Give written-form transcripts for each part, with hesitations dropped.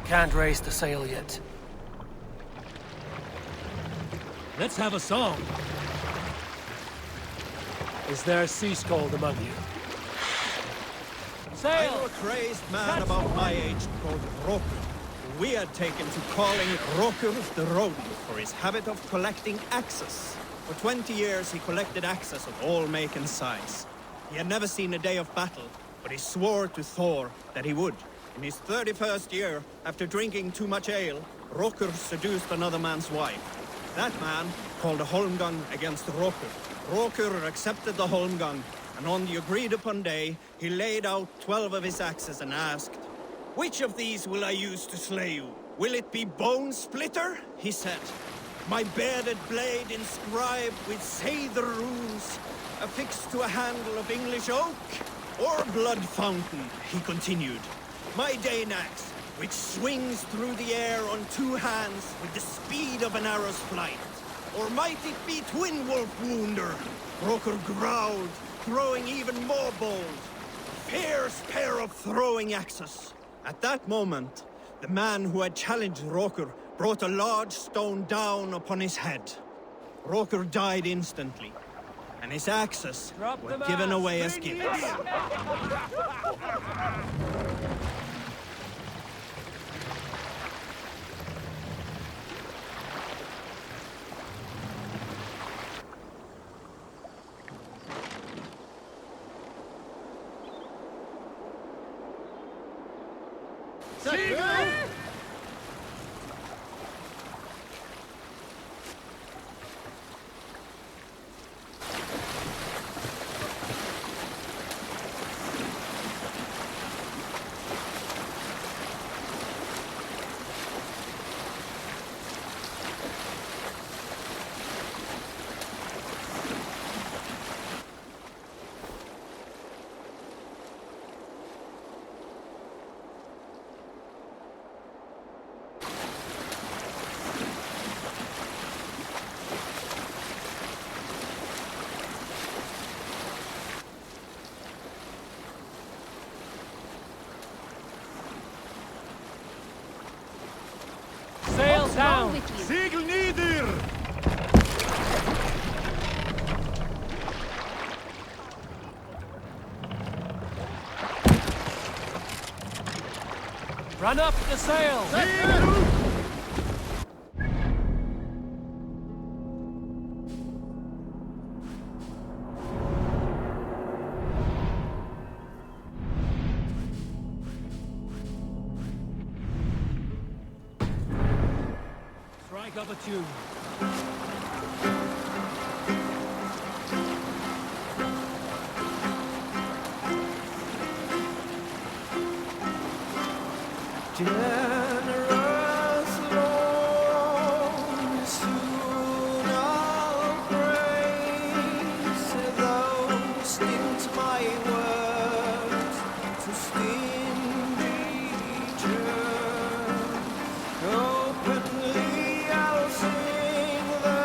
Can't raise the sail yet. Let's have a song. Is there a sea scold among you? I Sail! know a crazed man about my age called Roku. We had taken to calling Roku the rodent for his habit of collecting axes. For 20 years he collected axes of all make and size. He had never seen a day of battle, but he swore to Thor that he would. In his 31st year, after drinking too much ale, Roku seduced another man's wife. That man called a holmgang against Roku. Roku accepted the holmgang, and on the agreed-upon day, he laid out 12 of his axes and asked, "Which of these will I use to slay you? Will it be Bone Splitter?" he said. "My bearded blade inscribed with Seidr runes, affixed to a handle of English oak? Or Blood Fountain," he continued. "My Dane axe, which swings through the air on 2 hands with the speed of an arrow's flight. Or might it be Twin Wolf Wounder?" Roker growled, growing even more bold. Fierce pair of throwing axes. At that moment, the man who had challenged Roker brought a large stone down upon his head. Roker died instantly, and his axes were given away as gifts. Sail down! with you? Segel nieder! Run up the sail! Strike up a tune. Generous Lord, soon I'll praise those stint my words to stingy church. Openly I'll sing the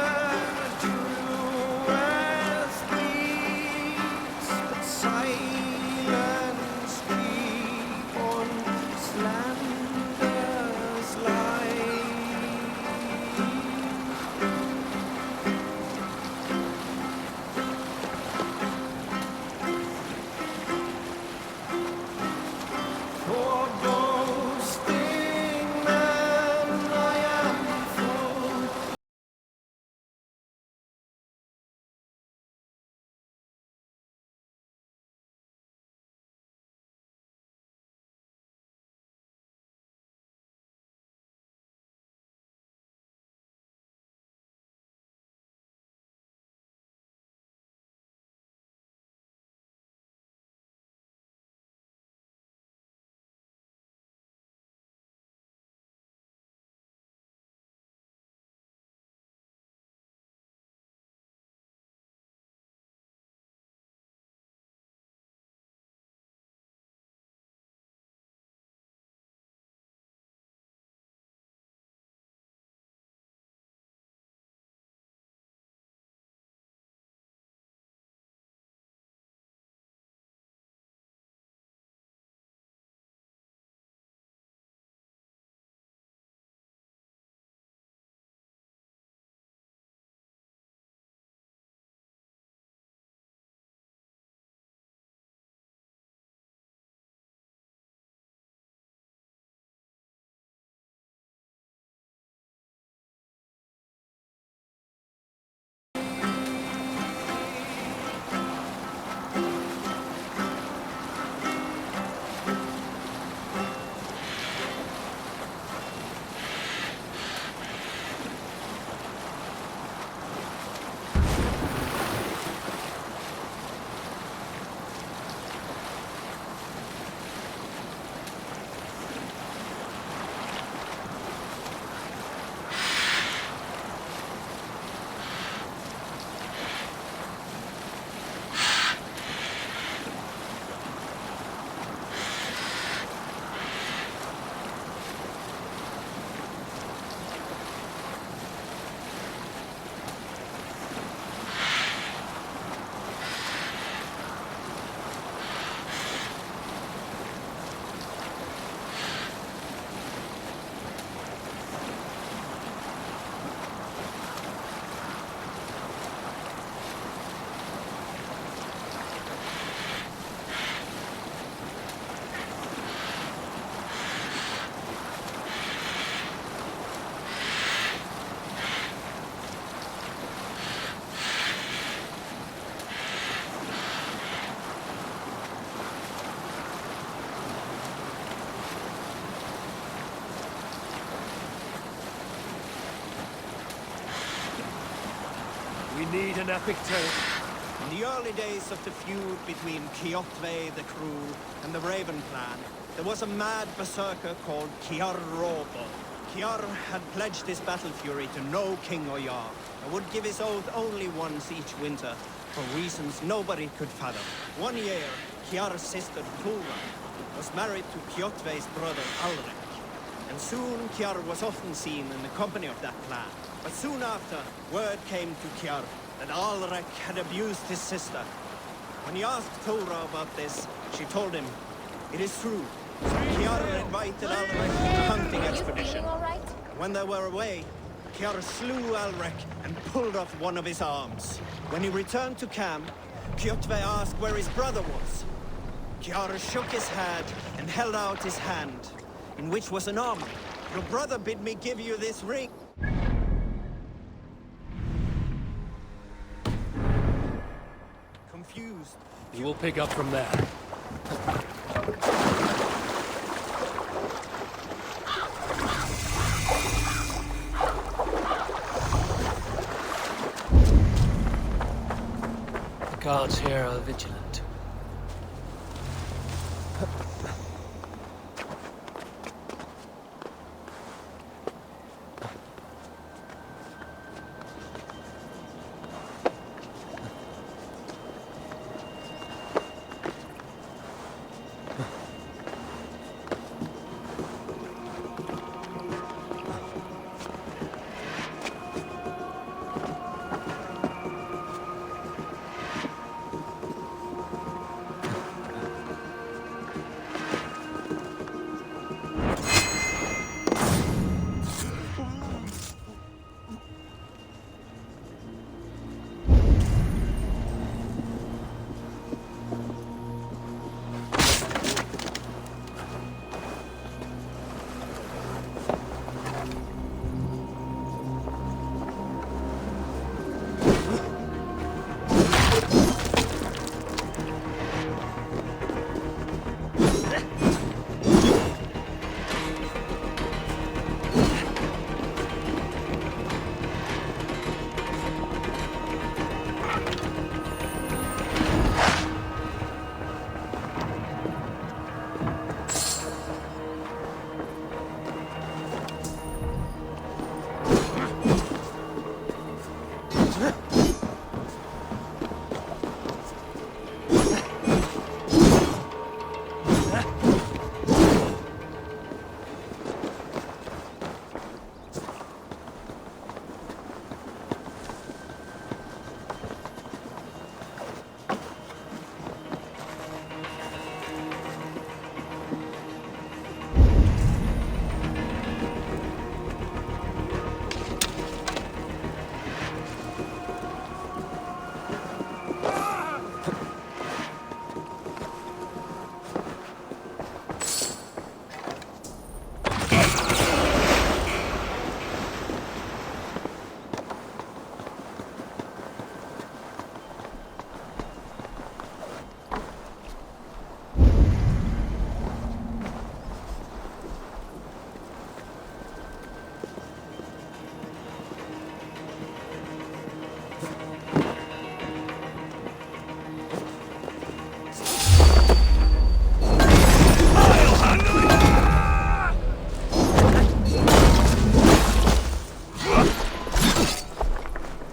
truest peace, but silence keep on slander. need an epic tale. In the early days of the feud between Kjotve the Crew and the Raven clan, there was a mad berserker called Kiar Robo. Kiar had pledged his battle fury to no king or jarl, and would give his oath only once each winter, for reasons nobody could fathom. One year, Kiar's sister Tura was married to Kjotve's brother Alrek, and soon Kiar was often seen in the company of that clan. But soon after, word came to Kiar that Alrek had abused his sister. When he asked Tura about this, she told him, "It is true." So Kiar invited Alrek on a hunting expedition. All right? When they were away, Kiar slew Alrek and pulled off one of his arms. When he returned to camp, Kjotve asked where his brother was. Kiar shook his head and held out his hand, in which was an arm. "Your brother bid me give you this ring." Confused, We will pick up from there. The guards here are vigilant.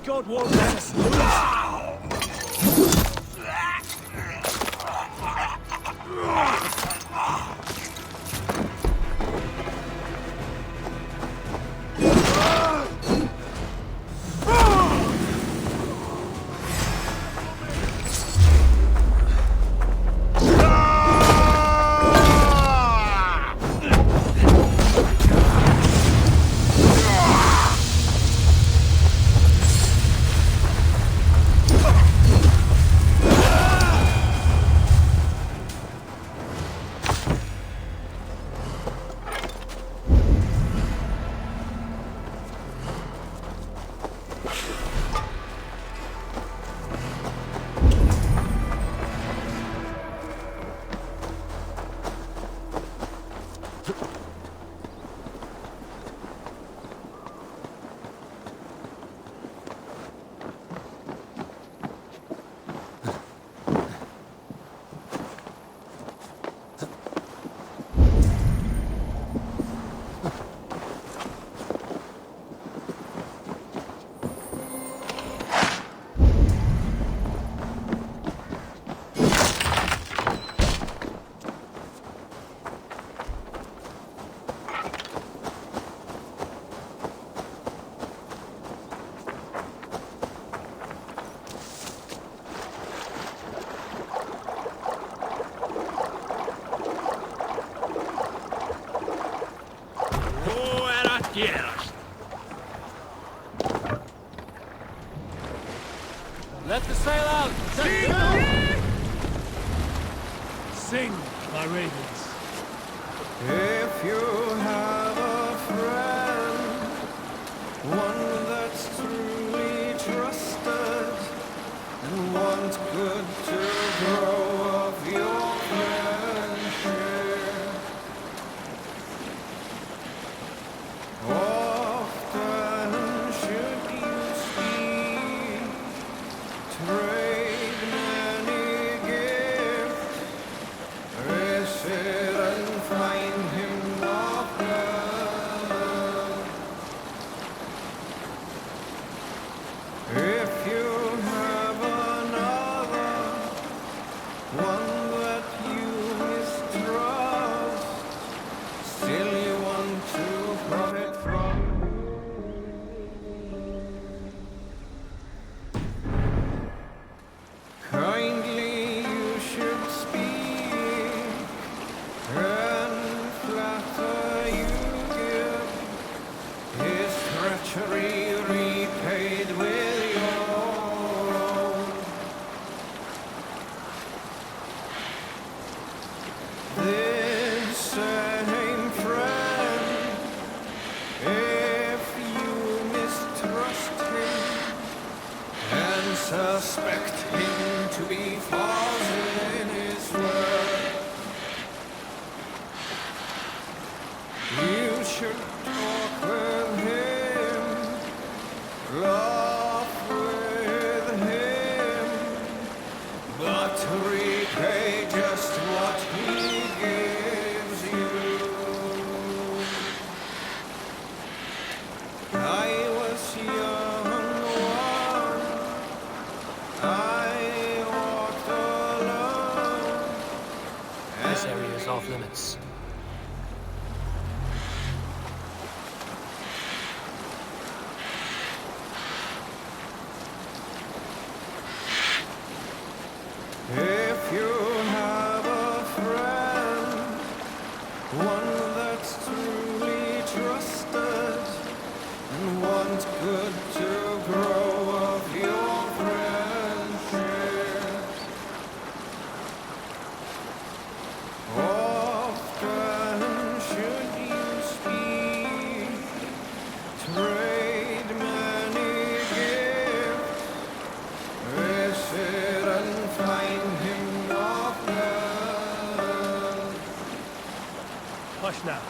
God won't let us lose. Tú eras quieras. Let the sail out! Sing, my ravens. If you have a friend, one that's truly trusted, and wants good to grow of your friendship, often should you speak, trade many gifts, visit and find him of love. If you have another, one that you mistrust, still you want to profit from. Kindly you should speak, and flatter you give, his treachery repaid with your own. This same friend, if you mistrust him and suspect him to be false in his word, you should talk with him, laugh with him, but repay just what he gives you. I was young one, I walked alone, This area is off limits. if you have a friend, one that's truly trusted, and wants good to grow of your friendship, often should you speak, trade many gifts, visit and find him of love. Hush now.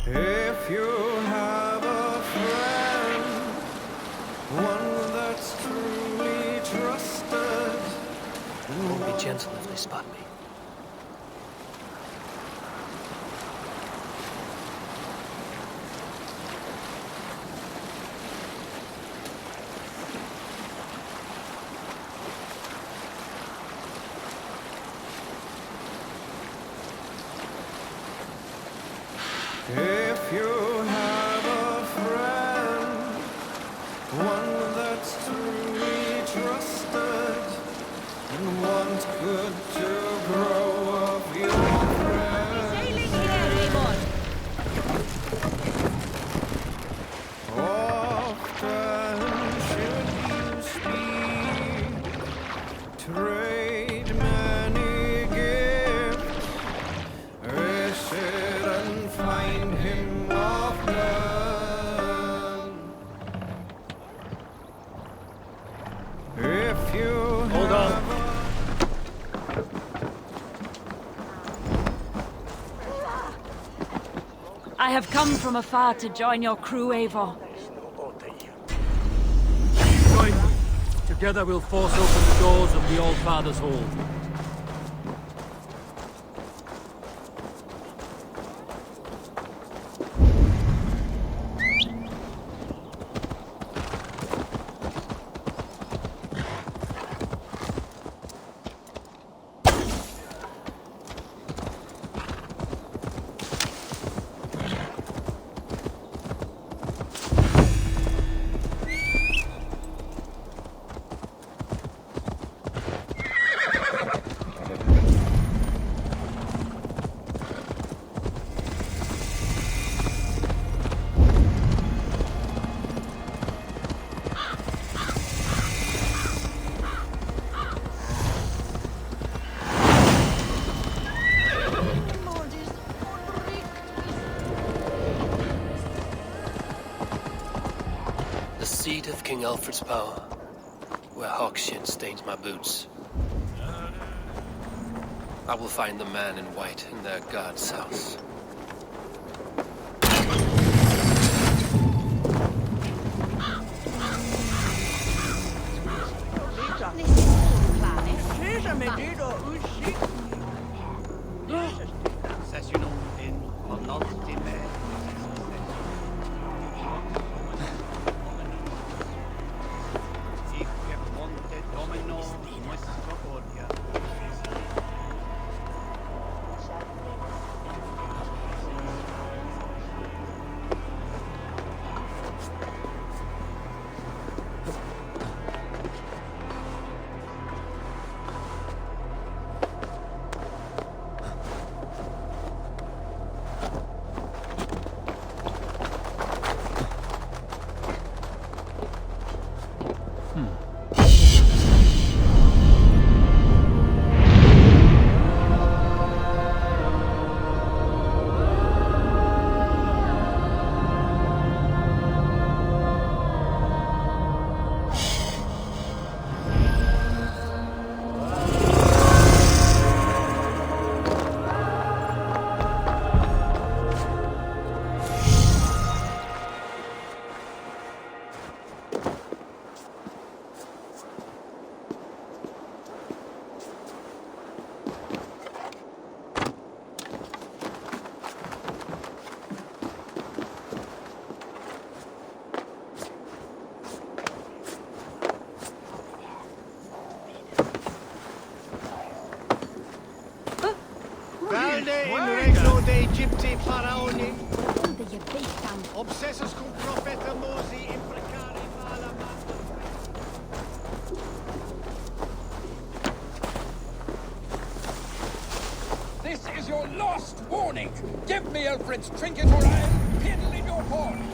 If you have a friend, one that's truly trusted, Won't be gentle if they spot me. if you have a friend, one that's truly trusted, and wants good to grow of your Sailing here, Raymond. often should you speak, trade many gifts, visit and find him of love. If you Hold on. have I have come from afar to join your crew, Eivor. Join me. Together we'll force open the doors of the Old Father's hold. seat of King Alfred's power, where hawkskin stains my boots. I will find the man in white in their god's house. In regno de Egypti faraoni, obsessus cum profeta Mosi imprecare mala This is your last warning! Give me Alfred's trinket or I'll piddle in your horn!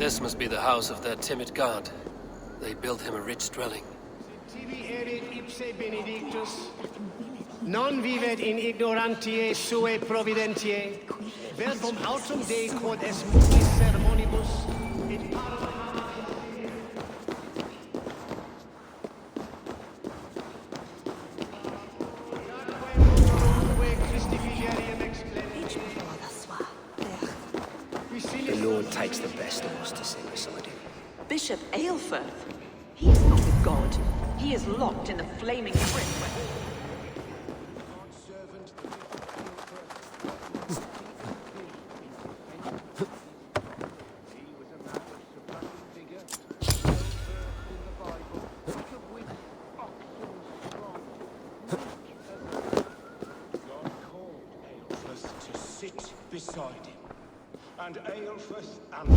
This must be the house of that timid god. They built him a rich dwelling. tibi erit ipse benedictus, non vivet in ignorantiae suae providentiae, verbum autum Dei quod est multis sermonibus, et parum The Lord takes the best of us to sit beside him. Bishop Aelfirth? He is not a god. He is locked in the flaming crypt where... beside him. And Aelfirth and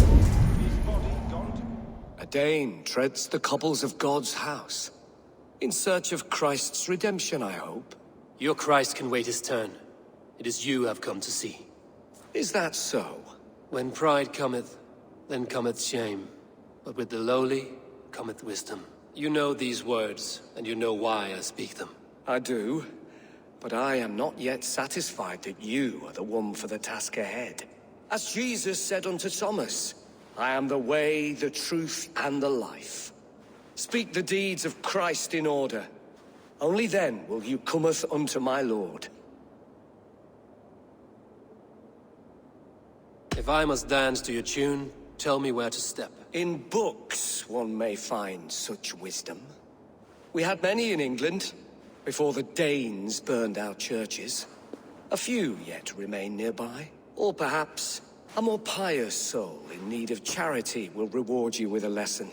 his body gone to... A Dane treads the cobbles of God's house. In search of Christ's redemption, I hope. Your Christ can wait his turn. It is you I've come to see. Is that so? When pride cometh, then cometh shame. But with the lowly cometh wisdom. You know these words, and you know why I speak them. I do. But I am not yet satisfied that you are the one for the task ahead. As Jesus said unto Thomas, I am the way, the truth, and the life. Speak the deeds of Christ in order. Only then will you cometh unto my Lord. If I must dance to your tune, tell me where to step. In books one may find such wisdom. We had many in England, before the Danes burned our churches. A few yet remain nearby. Or perhaps a more pious soul in need of charity will reward you with a lesson.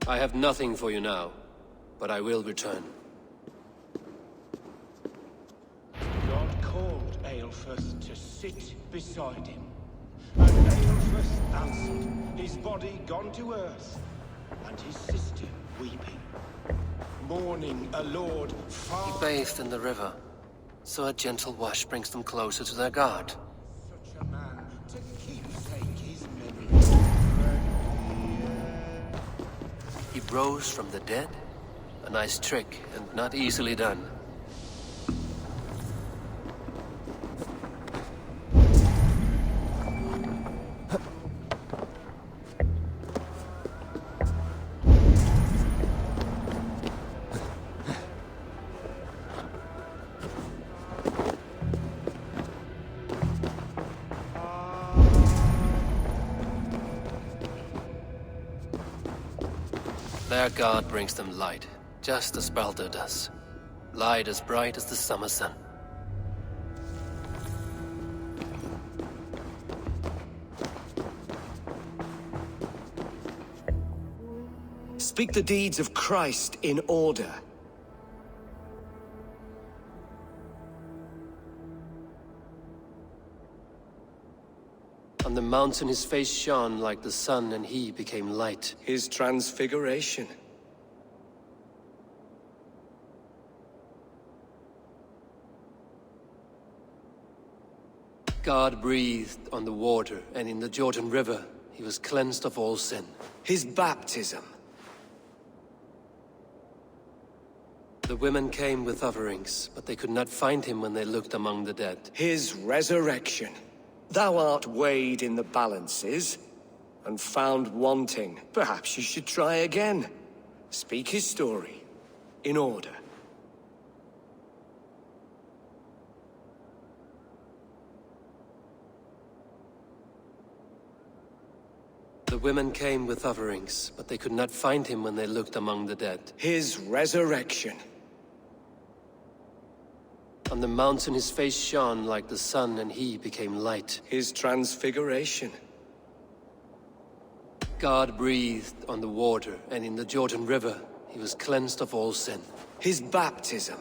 I have nothing for you now, but I will return. God called Aelfirth to sit beside him. And Aelfirth answered, his body gone to earth, and his sister weeping. Mourning a lord far... He bathed in the river, so a gentle wash brings them closer to their god. Such a man to keepsake his memory. He rose from the dead? A nice trick, and not easily done. Their god brings them light, just as Baldur does. Light as bright as the summer sun. Speak the deeds of Christ in order. On the mountain his face shone like the sun, and he became light. His transfiguration. God breathed on the water, and in the Jordan River he was cleansed of all sin. His baptism. The women came with offerings, but they could not find him when they looked among the dead. His resurrection. Thou art weighed in the balances, and found wanting. Perhaps you should try again. Speak his story, in order. The women came with offerings, but they could not find him when they looked among the dead. His resurrection. On the mountain his face shone like the sun, and he became light. His transfiguration. God breathed on the water, and in the Jordan River he was cleansed of all sin. His baptism.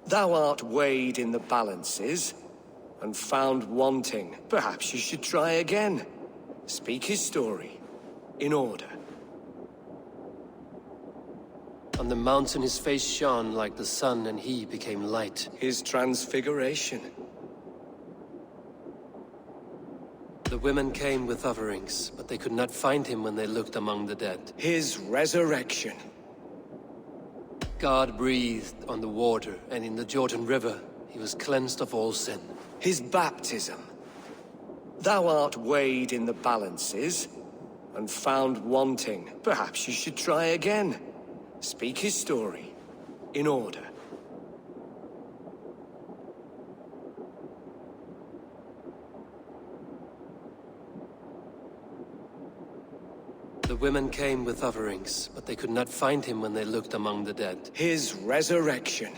Thou art weighed in the balances, and found wanting. Perhaps you should try again. Speak his story, in order. On the mountain his face shone like the sun, and he became light. His transfiguration. The women came with offerings, but they could not find him when they looked among the dead. His resurrection. God breathed on the water, and in the Jordan River he was cleansed of all sin. His baptism. Thou art weighed in the balances, and found wanting. Perhaps you should try again. Speak his story, in order. The women came with offerings, but they could not find him when they looked among the dead. His resurrection.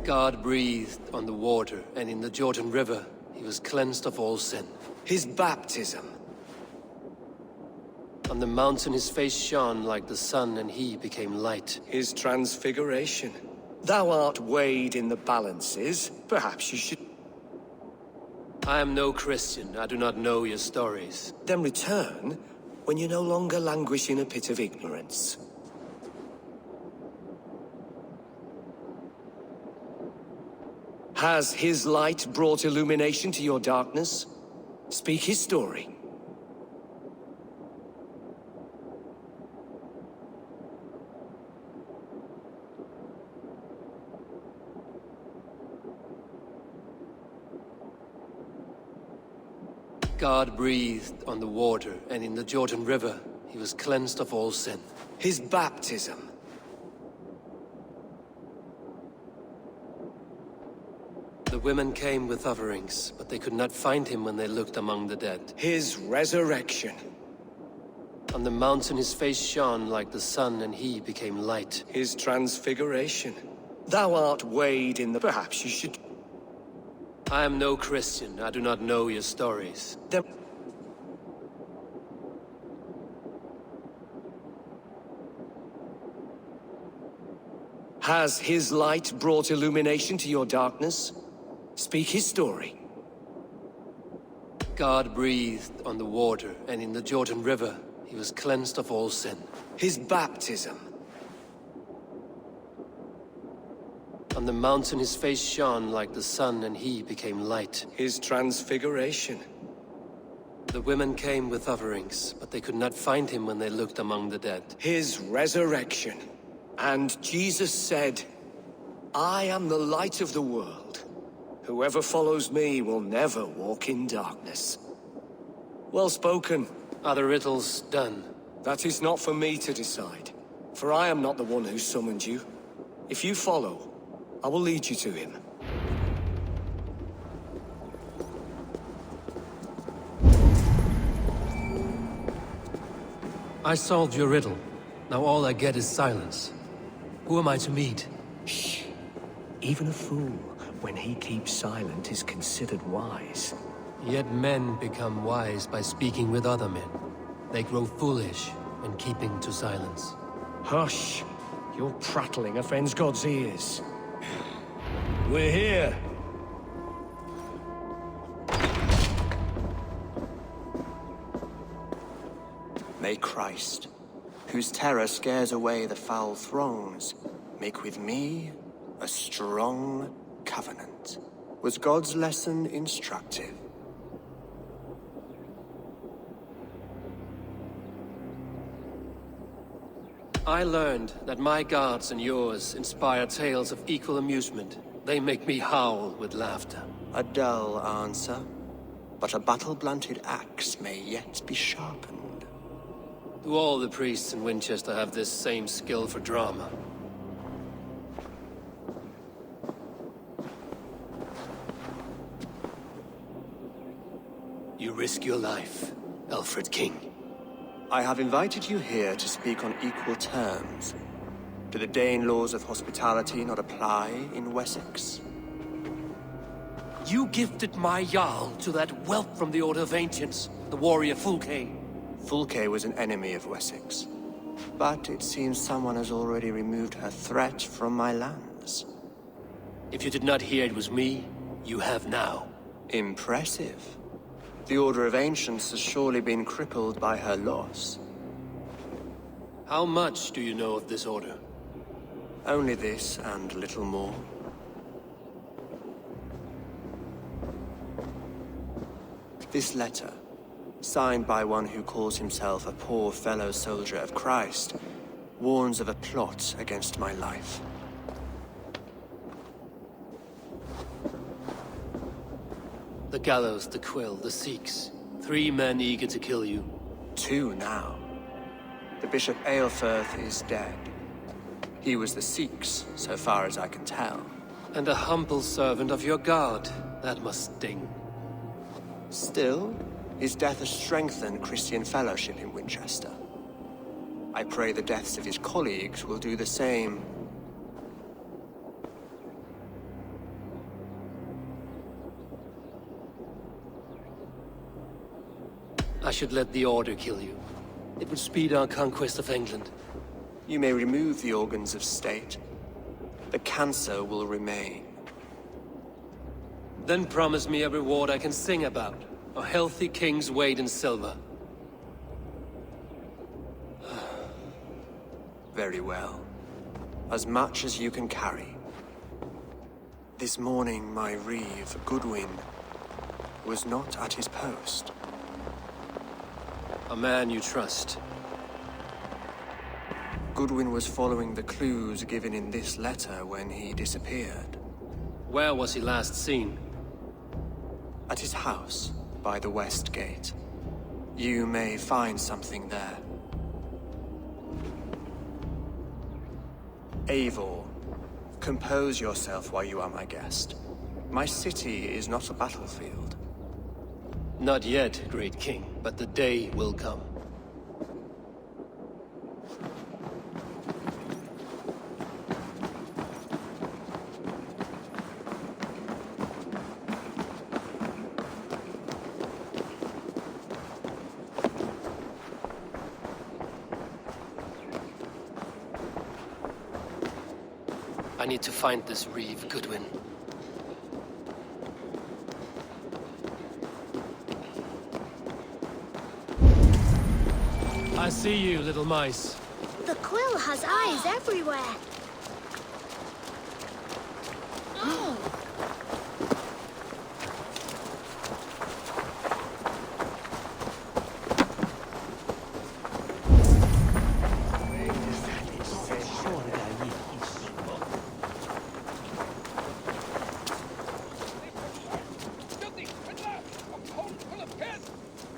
God breathed on the water, and in the Jordan River he was cleansed of all sin. His baptism. On the mountain his face shone like the sun, and he became light. His transfiguration. Thou art weighed in the balances. Perhaps you should... I am no Christian. I do not know your stories. Then return when you no longer languish in a pit of ignorance. Has his light brought illumination to your darkness? Speak his story. God breathed on the water, and in the Jordan River he was cleansed of all sin. His baptism. The women came with offerings, but they could not find him when they looked among the dead. His resurrection. On the mountain his face shone like the sun, and he became light. His transfiguration. Thou art weighed in the... Perhaps you should... I am no Christian. I do not know your stories. Then... Has his light brought illumination to your darkness? Speak his story. God breathed on the water, and in the Jordan River, he was cleansed of all sin. His baptism. On the mountain his face shone like the sun, and he became light. His transfiguration. The women came with offerings, but they could not find him when they looked among the dead. His resurrection. And Jesus said, I am the light of the world. Whoever follows me will never walk in darkness. Well spoken. Are the riddles done? That is not for me to decide, for I am not the one who summoned you. If you follow, I will lead you to him. I solved your riddle. Now all I get is silence. Who am I to meet? Shh. Even a fool, when he keeps silent, is considered wise. Yet men become wise by speaking with other men. They grow foolish when keeping to silence. Hush! Your prattling offends God's ears. We're here. May Christ, whose terror scares away the foul throngs, make with me a strong covenant. Was God's lesson instructive? I learned that my gods and yours inspire tales of equal amusement. They make me howl with laughter. A dull answer, but a battle-blunted axe may yet be sharpened. Do all the priests in Winchester have this same skill for drama? You risk your life, Alfred King. I have invited you here to speak on equal terms. Do the Dane laws of hospitality not apply in Wessex? You gifted my Jarl to that whelp from the Order of Ancients, the warrior Fulke. Fulke was an enemy of Wessex. But it seems someone has already removed her threat from my lands. If you did not hear it was me, you have now. Impressive. The Order of Ancients has surely been crippled by her loss. How much do you know of this order? Only this and little more. This letter, signed by one who calls himself a poor fellow soldier of Christ, warns of a plot against my life. The gallows, the quill, the Sikhs. 3 men eager to kill you. 2 now. The Bishop Aelfirth is dead. He was the Sikhs, so far as I can tell. And a humble servant of your god. That must sting. Still, his death has strengthened Christian fellowship in Winchester. I pray the deaths of his colleagues will do the same. I should let the Order kill you. It would speed our conquest of England. You may remove the organs of state. The cancer will remain. Then promise me a reward I can sing about. A healthy king's weight in silver. Very well. As much as you can carry. This morning, my reeve, Goodwin, was not at his post. A man you trust. Goodwin was following the clues given in this letter when he disappeared. Where was he last seen? At his house, by the west gate. You may find something there. Eivor, compose yourself while you are my guest. My city is not a battlefield. Not yet, great king, but the day will come. I need to find this Reeve Goodwin. I see you, little mice. The quill has eyes everywhere.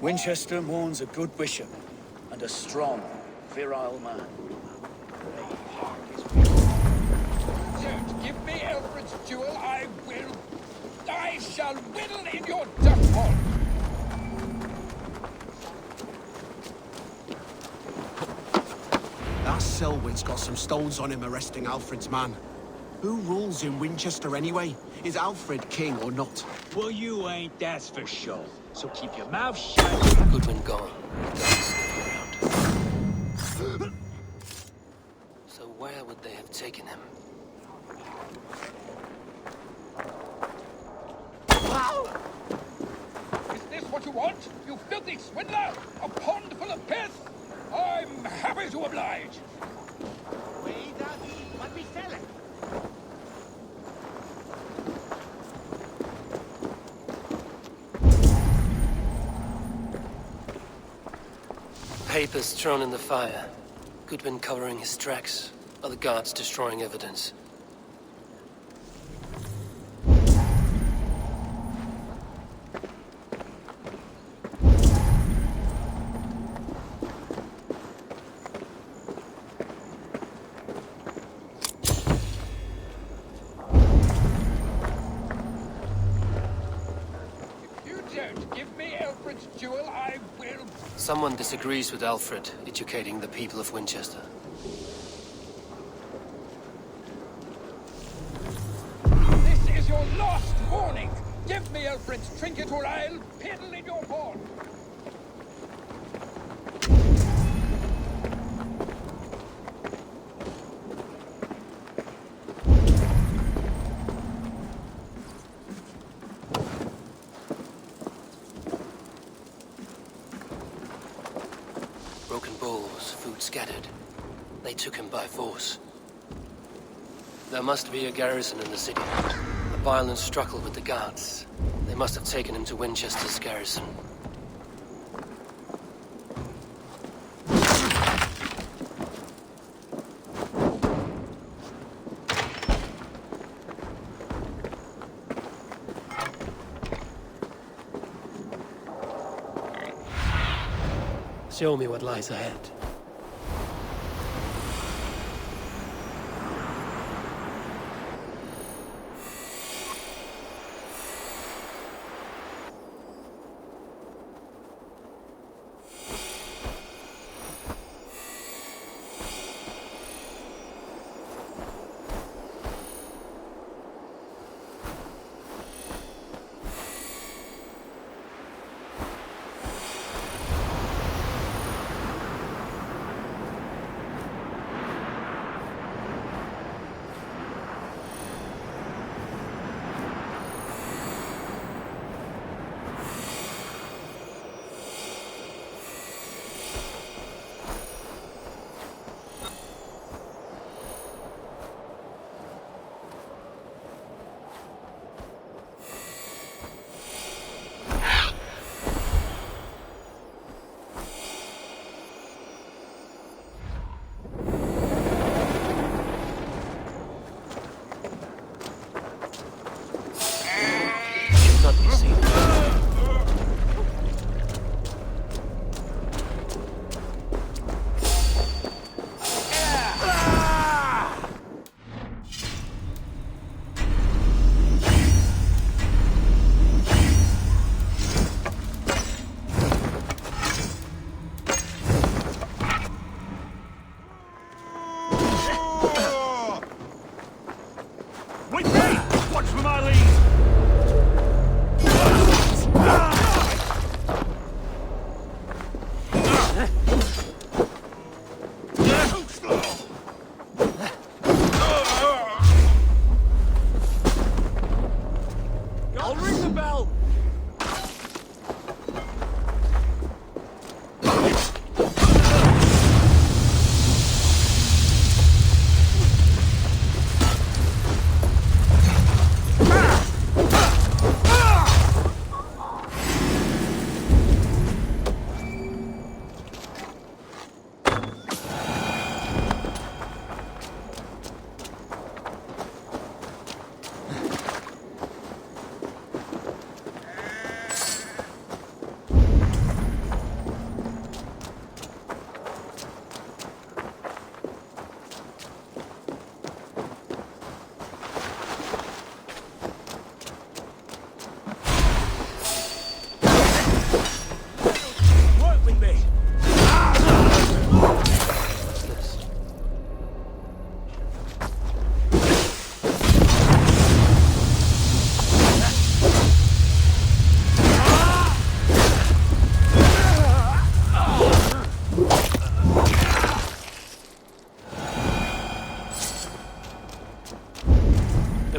Winchester mourns a good bishop and a strong, virile man. Don't give me Alfred's jewel, I shall whittle in your duck pond. That Selwyn's got some stones on him arresting Alfred's man. Who rules in Winchester anyway? Is Alfred king or not? Well, you ain't, that's for sure. So keep your mouth shut. Goodwin gone. So where would they have taken him? Is this what you want, you filthy swindler? A pond full of pith? I'm happy to oblige. Wait, what we selling? Papers thrown in the fire. Goodwin covering his tracks. Other guards destroying evidence. If you don't give me Alfred's jewel, I will... Someone disagrees with Alfred educating the people of Winchester. This is your last warning! Give me Alfred's trinket or I'll piddle in your pond! Broken bowls, food scattered. They took him by force. There must be a garrison in the city. A violent struggle with the guards. They must have taken him to Winchester's garrison. Show me what lies ahead.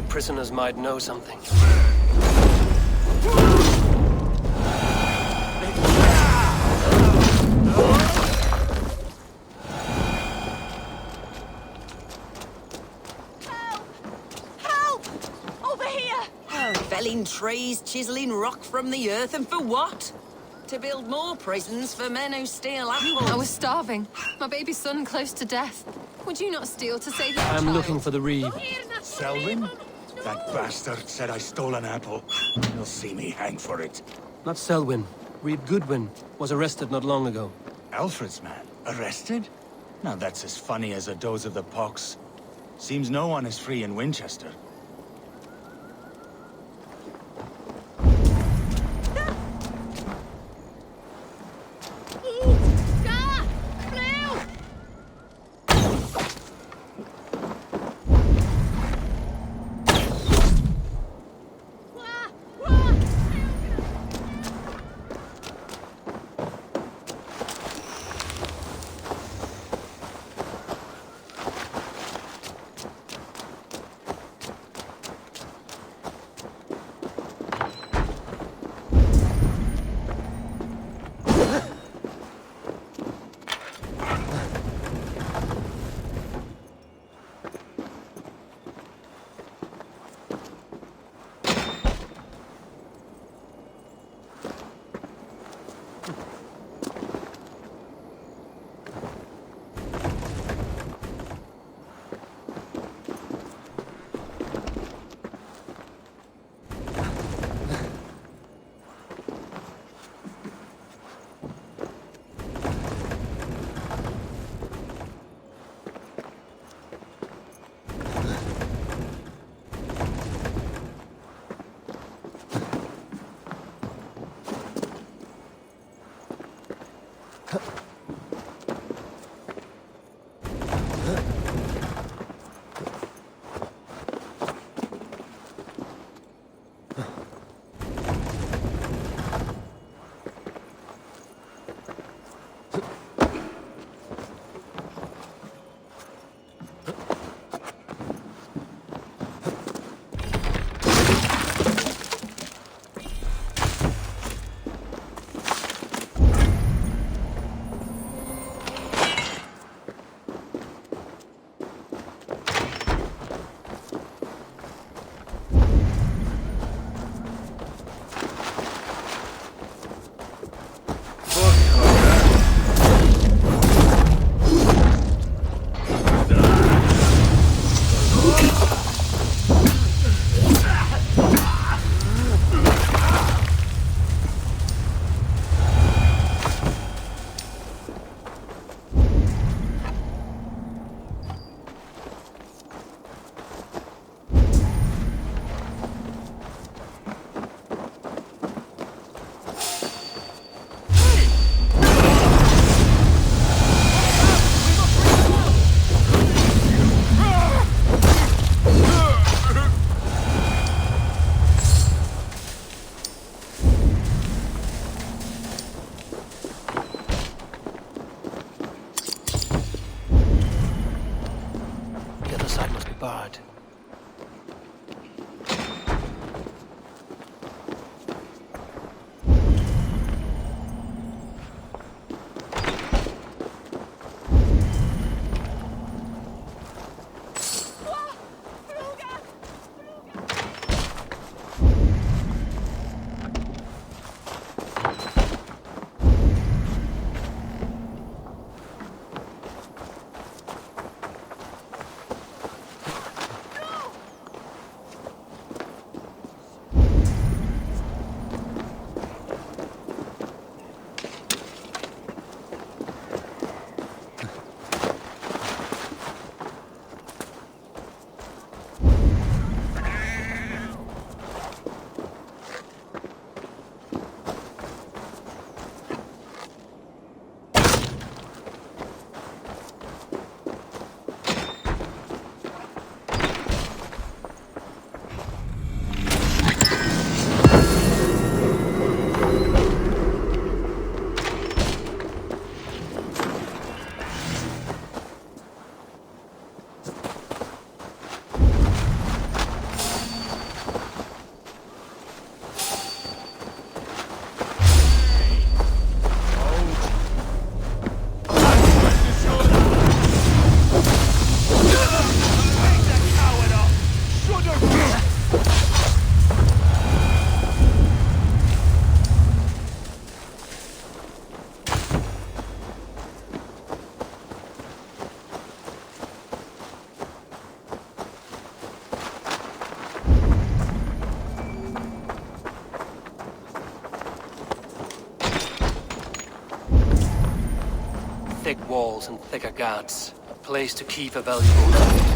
prisoners might know something. Felling trees, chiseling rock from the earth, and for what? To build more prisons for men who steal apples. I was starving. My baby son close to death. Would you not steal to save your child? I'm looking for the reeve. Selwyn? That bastard said I stole an apple. You'll see me hang for it. Not Selwyn. Reeve Goodwin was arrested not long ago. Alfred's man? Arrested? Now that's as funny as a dose of the pox. Seems no one is free in Winchester. barred. thick walls and thicker guards. A place to keep a valuable man.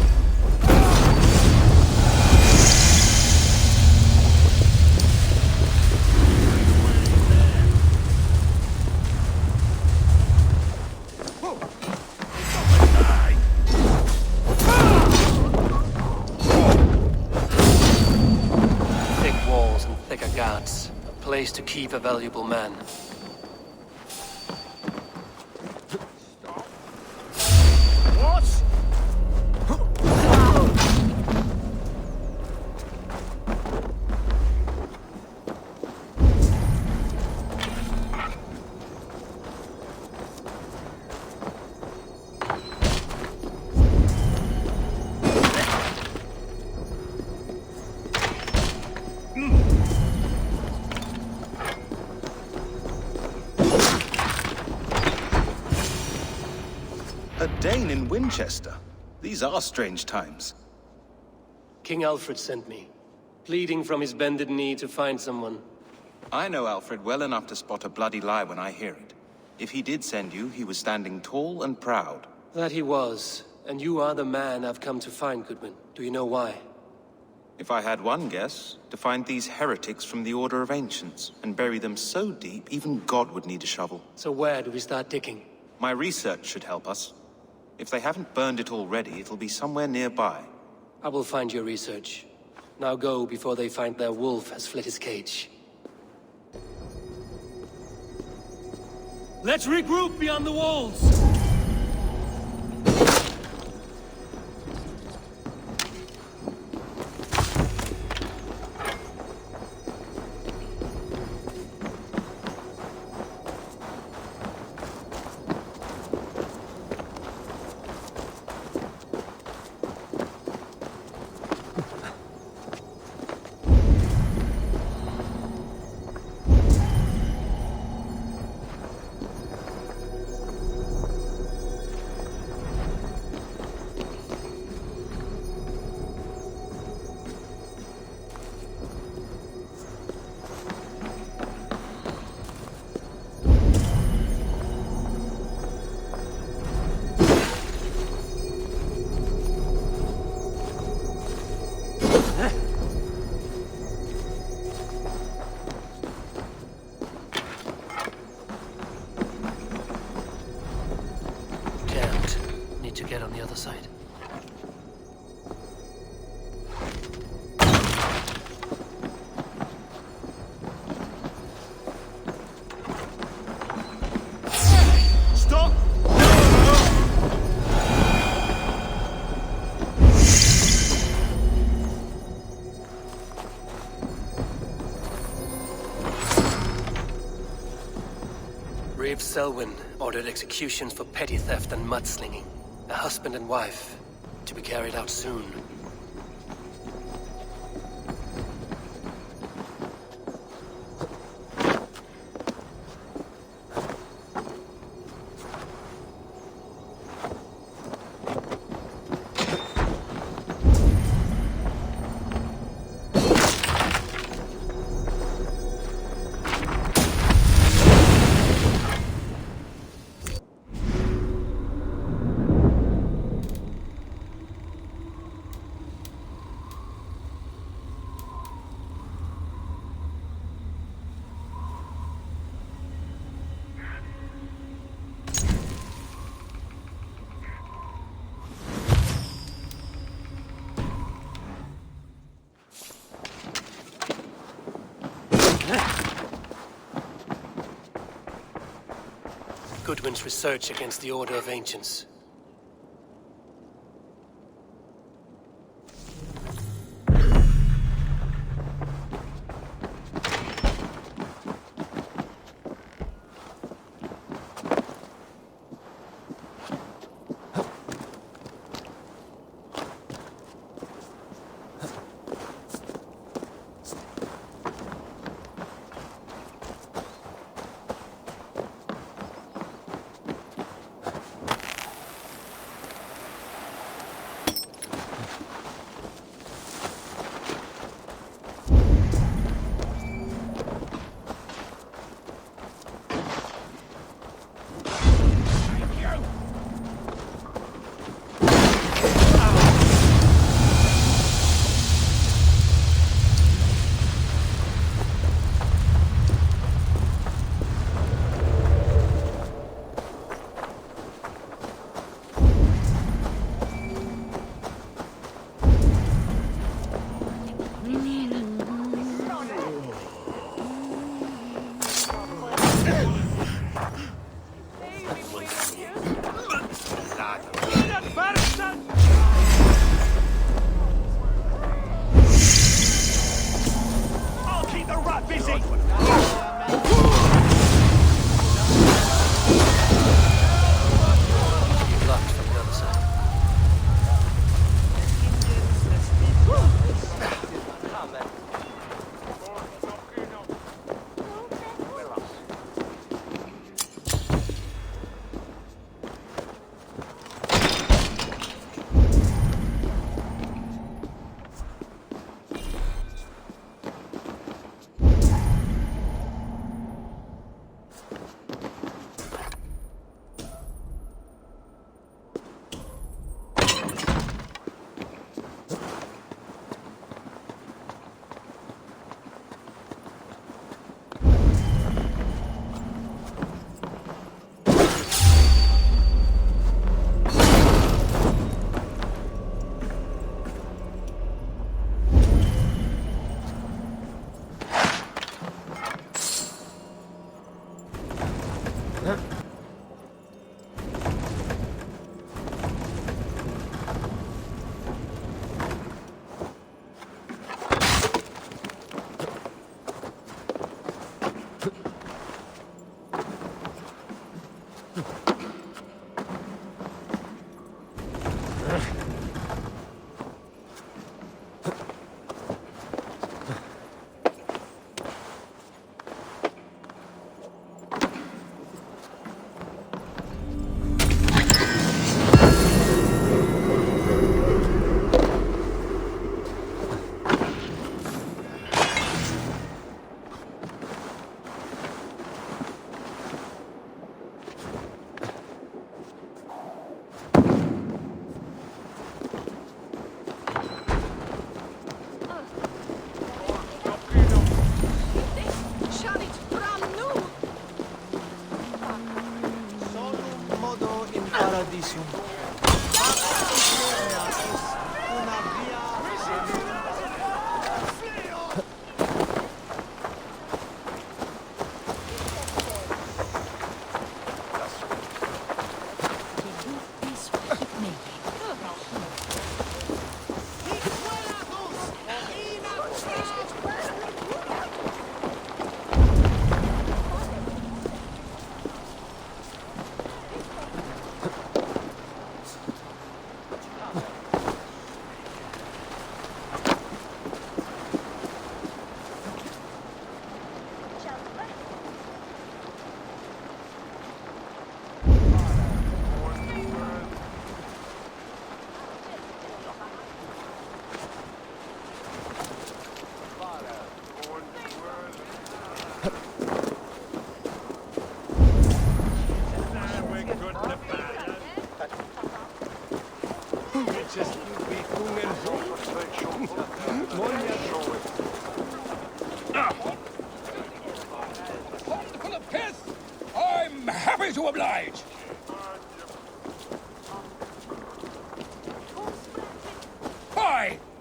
Place to keep a valuable man. What? A Dane in Winchester. These are strange times. King Alfred sent me, pleading from his bended knee to find someone. I know Alfred well enough to spot a bloody lie when I hear it. If he did send you, he was standing tall and proud. That he was, and you are the man I've come to find, Goodwin. Do you know why? If I had one guess, to find these heretics from the Order of Ancients, and bury them so deep, even God would need a shovel. So where do we start digging? My research should help us. If they haven't burned it already, it'll be somewhere nearby. I will find your research. Now go before they find their wolf has fled his cage. Let's regroup beyond the walls! To get on the other side. Stop! Reeve Selwyn ordered executions for petty theft and mudslinging. A husband and wife, to be carried out soon. Goodwin's research against the Order of Ancients.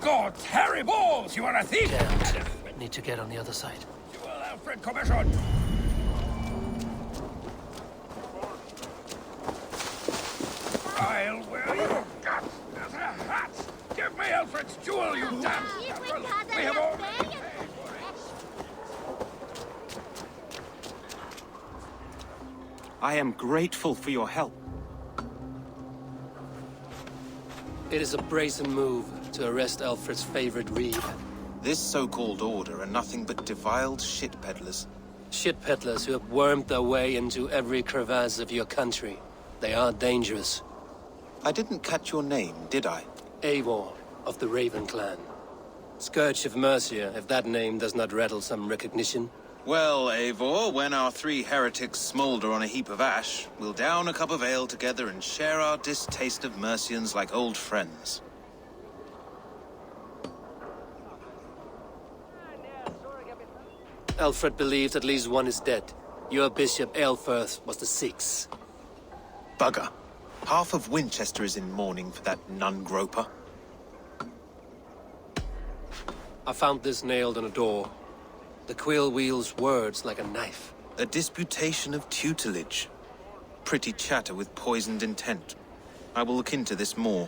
God, Harry Balls, you are a thief! Can't. Need to get on the other side. Duel Alfred Commission! I'll wear your guts as a hat! Give me Alfred's jewel, you damn scoundrel! We have already paid for it! I am grateful for your help. It is a brazen move to arrest Alfred's favorite reeve. This so-called order are nothing but defiled shit peddlers. Shit peddlers who have wormed their way into every crevasse of your country. They are dangerous. I didn't catch your name, did I? Eivor, of the Raven clan. Scourge of Mercia, if that name does not rattle some recognition. Well, Eivor, when our three heretics smolder on a heap of ash, we'll down a cup of ale together and share our distaste of Mercians like old friends. Alfred believes at least one is dead. Your bishop, Aelfirth, was the sixth. Bugger. Half of Winchester is in mourning for that nun-groper. I found this nailed on a door. The quill wields words like a knife. A disputation of tutelage. Pretty chatter with poisoned intent. I will look into this more.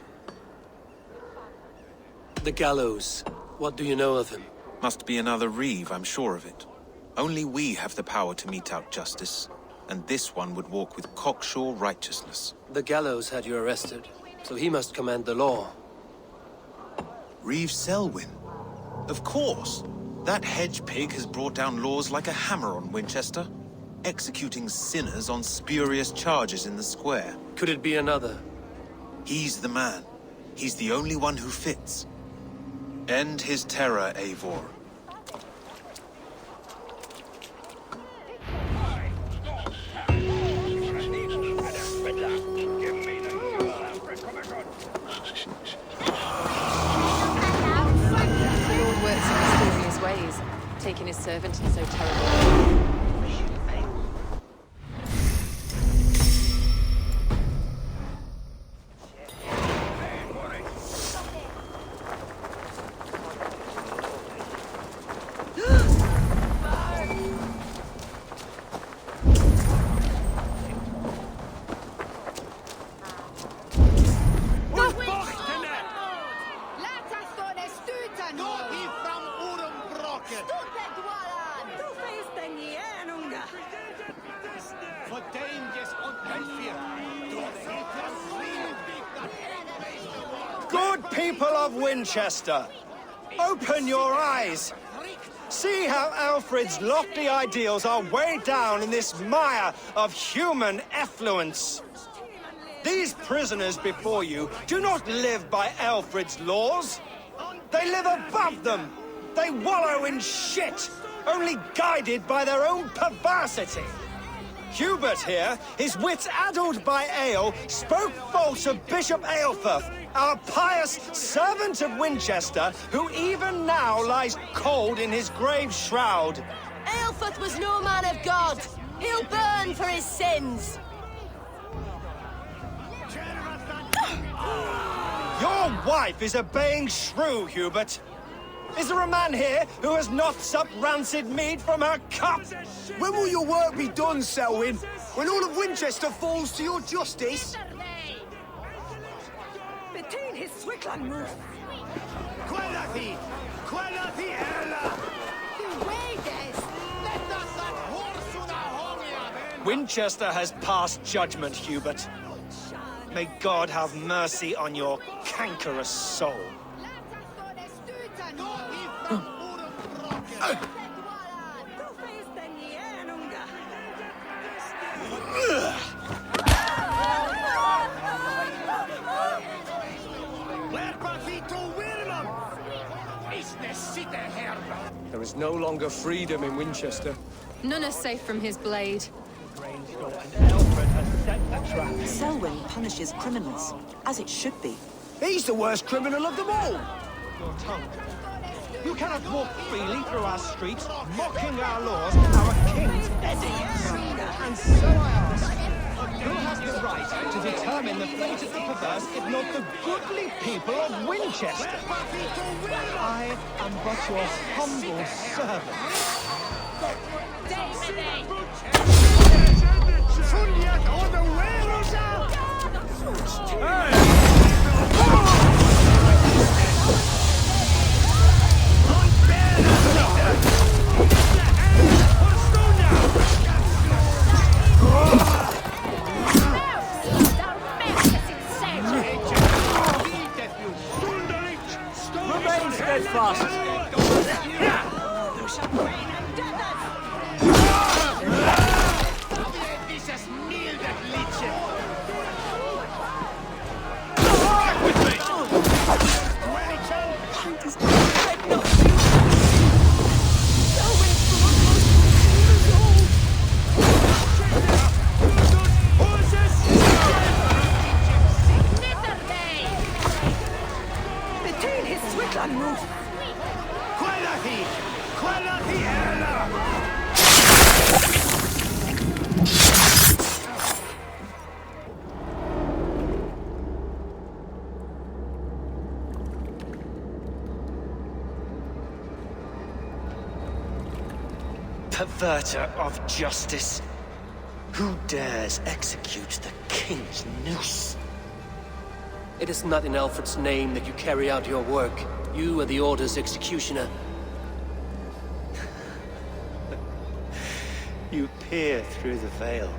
The gallows. What do you know of him? Must be another reeve, I'm sure of it. Only we have the power to mete out justice, and this one would walk with cocksure righteousness. The gallows had you arrested, so he must command the law. Reeve Selwyn? Of course! That hedge pig has brought down laws like a hammer on Winchester, executing sinners on spurious charges in the square. Could it be another? He's the man. He's the only one who fits. End his terror, Eivor. Taking his servant in so terrible. Good people of Winchester, open your eyes. See how Alfred's lofty ideals are weighed down in this mire of human effluence. These prisoners before you do not live by Alfred's laws. They live above them. They wallow in shit, only guided by their own perversity. Hubert here, his wits addled by ale, spoke false of Bishop Aelfirth, our pious servant of Winchester, who even now lies cold in his grave shroud. Aelfirth was no man of God. He'll burn for his sins. Your wife is a baying shrew, Hubert. Is there a man here who has not supped rancid mead from her cup? When will your work be done, Selwyn? When all of Winchester falls to your justice? Between his Swickland move. Quellati! Quellati erla! Winchester has passed judgment, Hubert. May God have mercy on your cankerous soul. There is no longer freedom in Winchester. None are safe from his blade. Selwyn punishes criminals, as it should be. He's the worst criminal of them all! Your tongue. You cannot walk freely through our streets, mocking our laws, our king's edicts. And so I ask, Who has the right to determine the fate of the perverse if not the goodly people of Winchester? I am but your humble servant. Remain steadfast. Between his swift and move. Perverter of justice. Who dares execute the king's noose? It is not in Alfred's name that you carry out your work. You are the Order's executioner. You peer through the veil,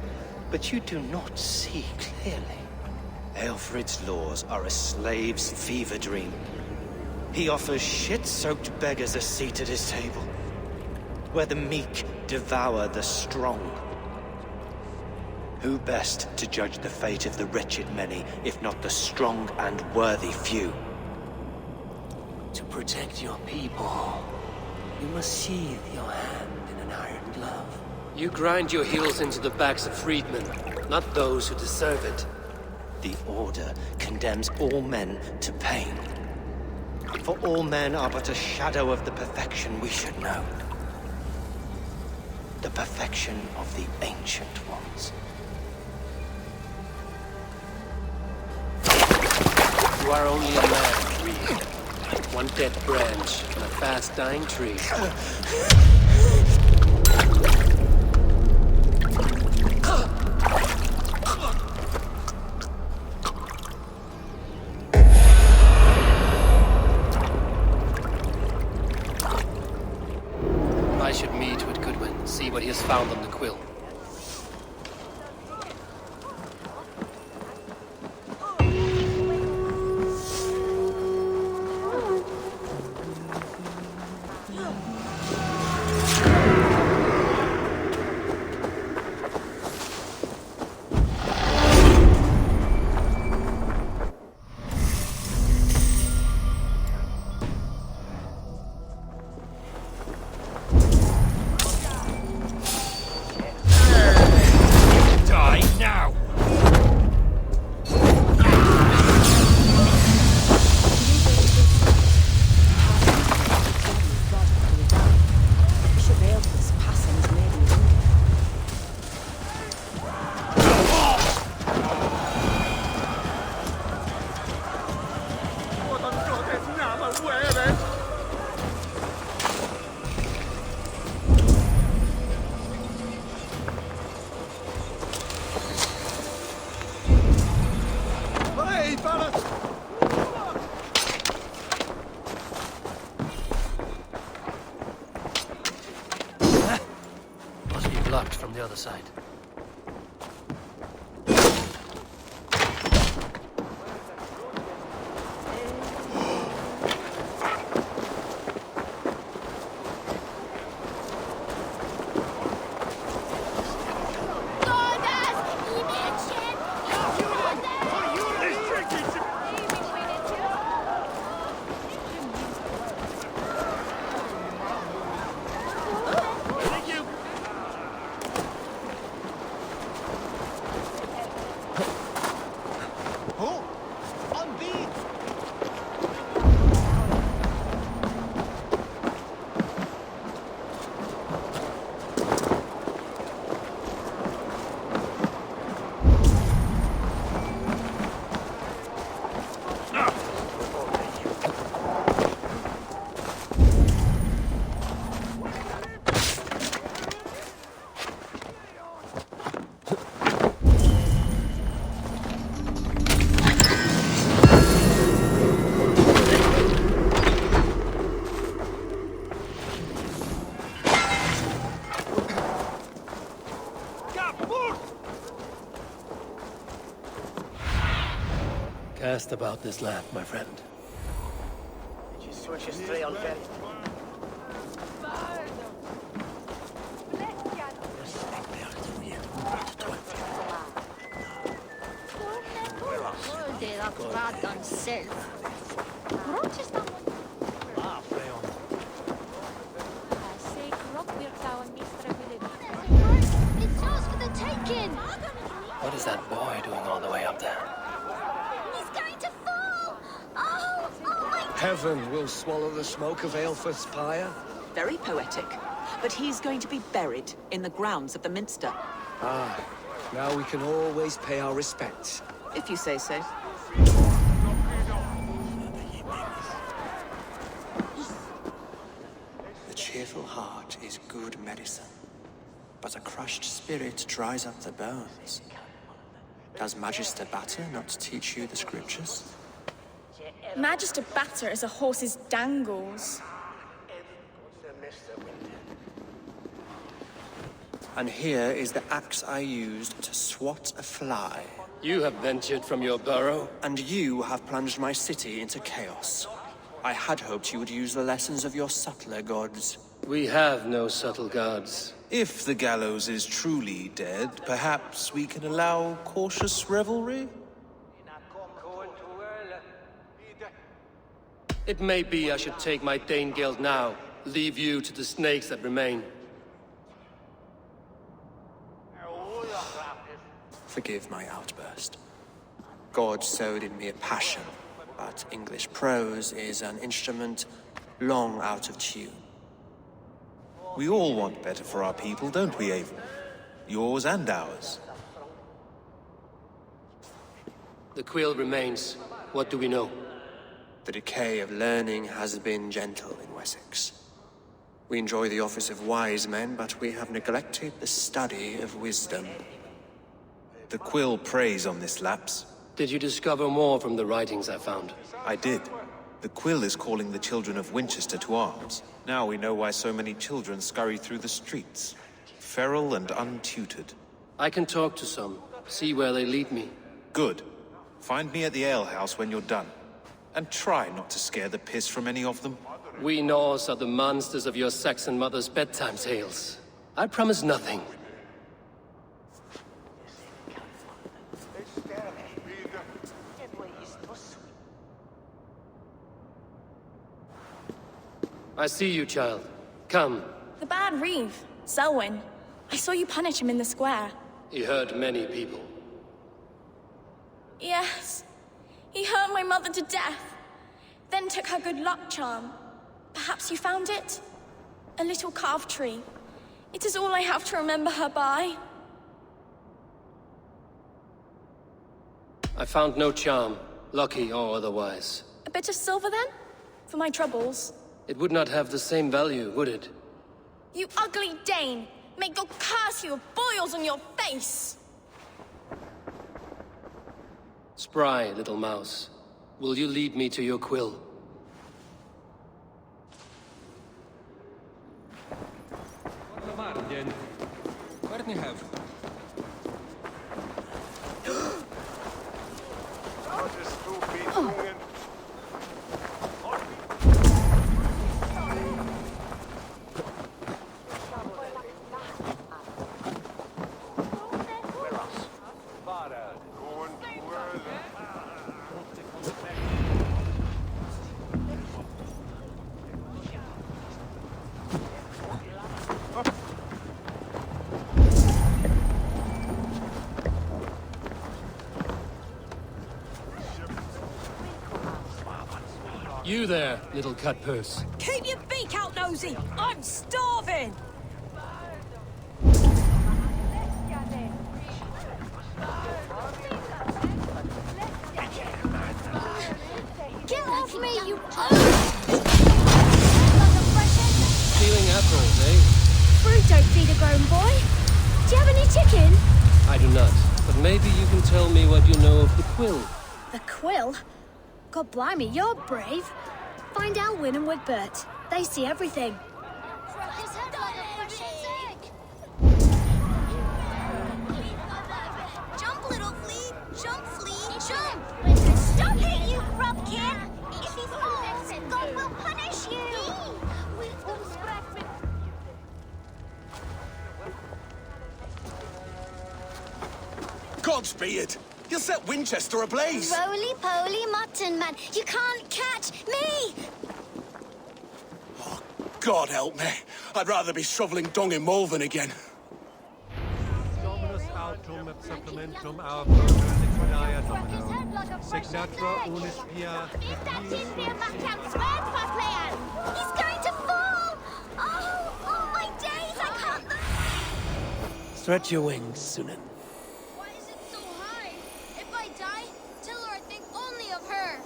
but you do not see clearly. Aelfred's laws are a slave's fever dream. He offers shit-soaked beggars a seat at his table, where the meek devour the strong. Who best to judge the fate of the wretched many, if not the strong and worthy few? To protect your people, you must sheathe your hand in an iron glove. You grind your heels into the backs of freedmen, not those who deserve it. The Order condemns all men to pain. For all men are but a shadow of the perfection we should know. The perfection of the Ancient Ones. You are only a man, Reed. One dead branch on a fast-dying tree. I should meet with Goodwin, see what he has found on the quill. Must be blocked from the other side. asked about this land, my friend. It's yours for the taking! What is that boy doing all the way up there? He's going to fall! Oh my... Heaven will swallow the smoke of Aelfrith's pyre. Very poetic. But he's going to be buried in the grounds of the Minster. Ah, now we can always pay our respects. If you say so. The cheerful heart is good medicine, but a crushed spirit dries up the bones. Does Magister Batter not teach you the scriptures? Magister Batter is a horse's dangles. And here is the axe I used to swat a fly. You have ventured from your burrow. And you have plunged my city into chaos. I had hoped you would use the lessons of your subtler gods. We have no subtle gods. If the gallows is truly dead, perhaps we can allow cautious revelry? It may be I should take my Dane guild now, leave you to the snakes that remain. Forgive my outburst. God sowed in me a passion, but English prose is an instrument long out of tune. We all want better for our people, don't we, Avon? Yours and ours. The quill remains. What do we know? The decay of learning has been gentle in Wessex. We enjoy the office of wise men, but we have neglected the study of wisdom. The quill preys on this lapse. Did you discover more from the writings I found? I did. The quill is calling the children of Winchester to arms. Now we know why so many children scurry through the streets, feral and untutored. I can talk to some, see where they lead me. Good. Find me at the alehouse when you're done. And try not to scare the piss from any of them. We Norse are the monsters of your Saxon mother's bedtime tales. I promise nothing. I see you, child. Come. The bad Reeve, Selwyn. I saw you punish him in the square. He hurt many people. Yes. He hurt my mother to death. Then took her good luck charm. Perhaps you found it? A little carved tree. It is all I have to remember her by. I found no charm, lucky or otherwise. A bit of silver, then? For my troubles. It would not have the same value, would it? You ugly Dane! May God curse you with boils on your face! Spry, little mouse. Will you lead me to your quill? You there, little cutpurse. Keep your beak out, Nosy! I'm starving! Get off me, you... Stealing apples, eh? Fruit don't feed a grown boy. Do you have any chicken? I do not, but maybe you can tell me what you know of the quill. The quill? God blimey, you're brave. Find Alwyn and Wigbert. They see everything. Jump, little flea! Jump, flea! Jump! Stop him! Godspeed! You'll set Winchester ablaze! Roly-poly mutton man, you can't catch me! God help me. I'd rather be shoveling dung in Malvern again. Dominus autum et supplementum arbor sequoia domino. Signatra unis via. He's going to fall! Oh, my days, I can't... Stretch your wings, Sunan. Why is it so high? If I die, tell her I think only of her.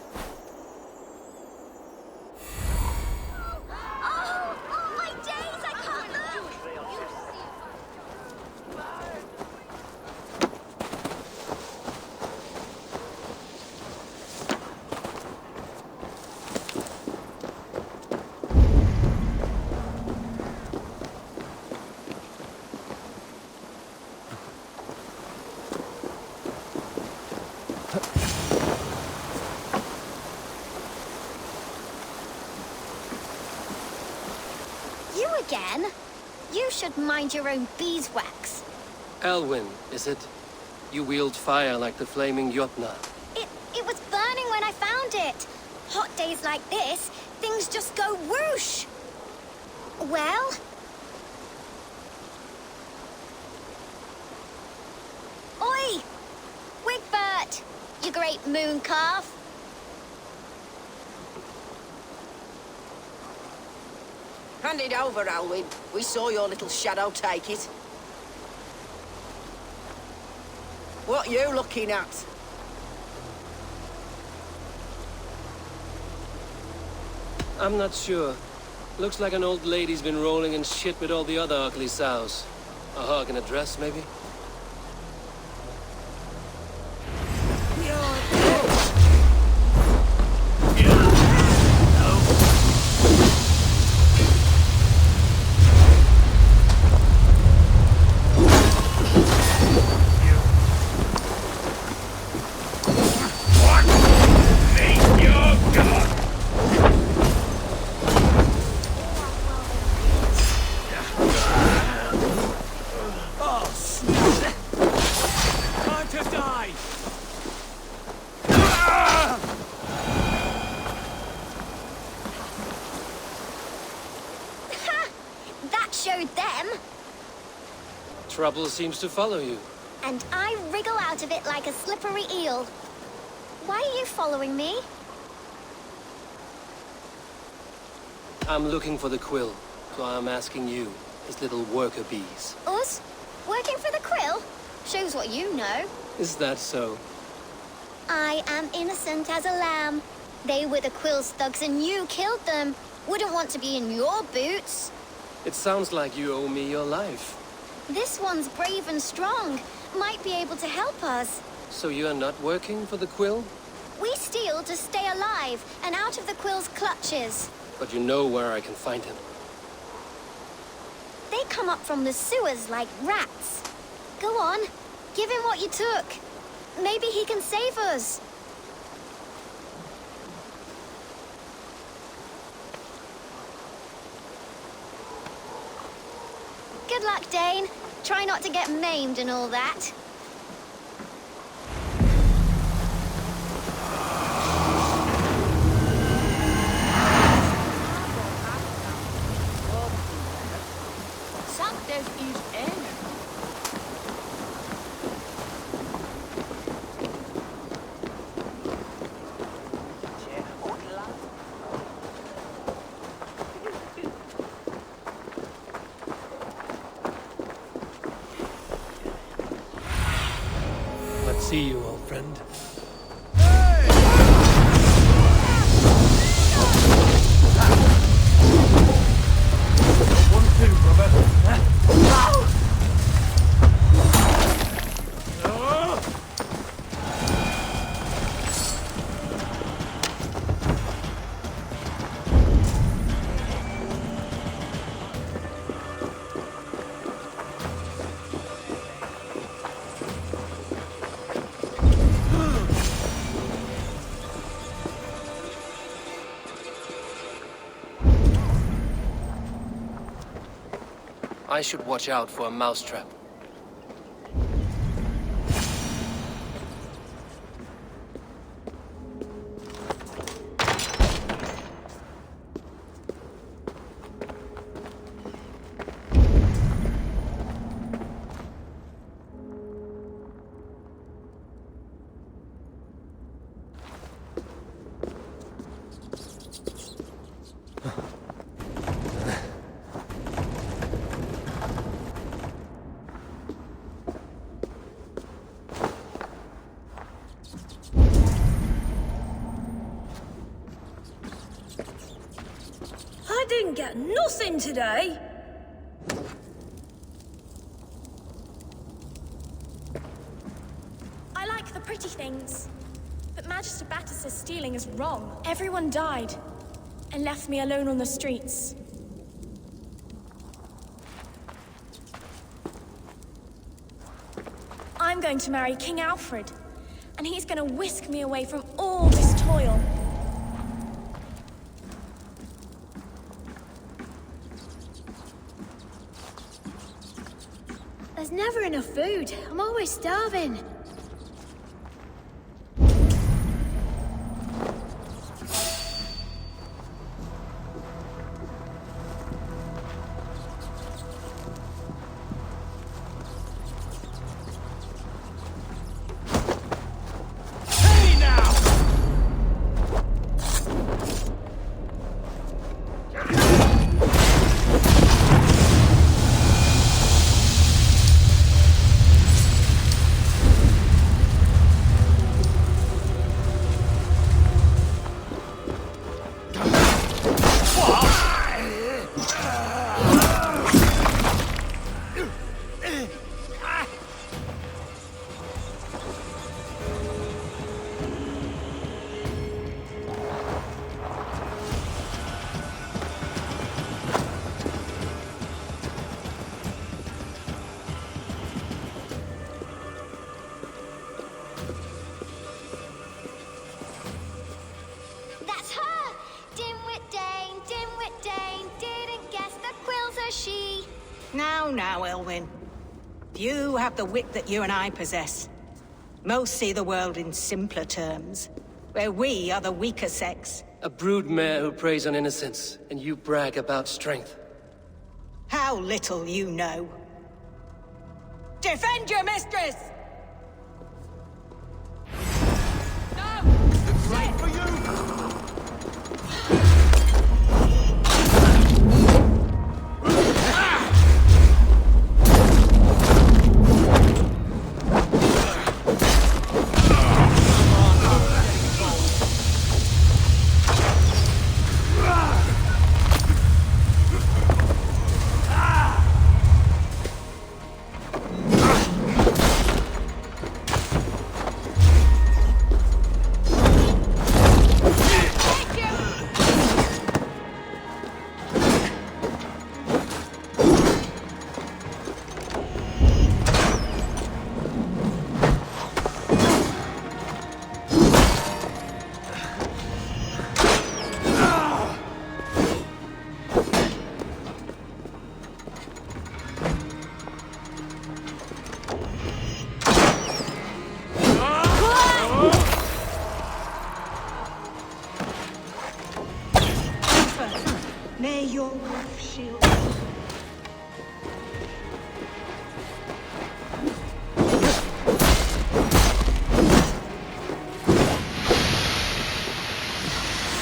Oh, my days, I can't look! You again? You should mind your own beeswax. Elwyn, is it? You wield fire like the flaming Jotnar. It was burning when I found it. Hot days like this, things just go whoosh. Well? Oi! Wigbert! You great moon calf. Hand it over, Alwyn. We saw your little shadow take it. What you looking at? I'm not sure. Looks like an old lady's been rolling in shit with all the other ugly sows. A hug and a dress, maybe? Showed them. Trouble seems to follow you. And I wriggle out of it like a slippery eel. Why are you following me? I'm looking for the quill, so I'm asking you, his little worker bees. Us? Working for the quill? Shows what you know. Is that so? I am innocent as a lamb. They were the quill's thugs and you killed them. Wouldn't want to be in your boots. It sounds like you owe me your life. This one's brave and strong. Might be able to help us. So you're not working for the quill? We steal to stay alive and out of the quill's clutches. But you know where I can find him. They come up from the sewers like rats. Go on, give him what you took. Maybe he can save us. Good luck, Dane. Try not to get maimed and all that. See you, old friend. I should watch out for a mousetrap. get nothing today. I like the pretty things, but Magister Batter says stealing is wrong. Everyone died and left me alone on the streets. I'm going to marry King Alfred, and he's going to whisk me away from all this toil. There's never enough food. I'm always starving. That's her! Dimwit Dane, didn't guess the quill's a she. Now, Elwyn. You have the wit that you and I possess. Most see the world in simpler terms, where we are the weaker sex. A broodmare who preys on innocence, and you brag about strength. How little you know. Defend your mistress! May your wolf shield.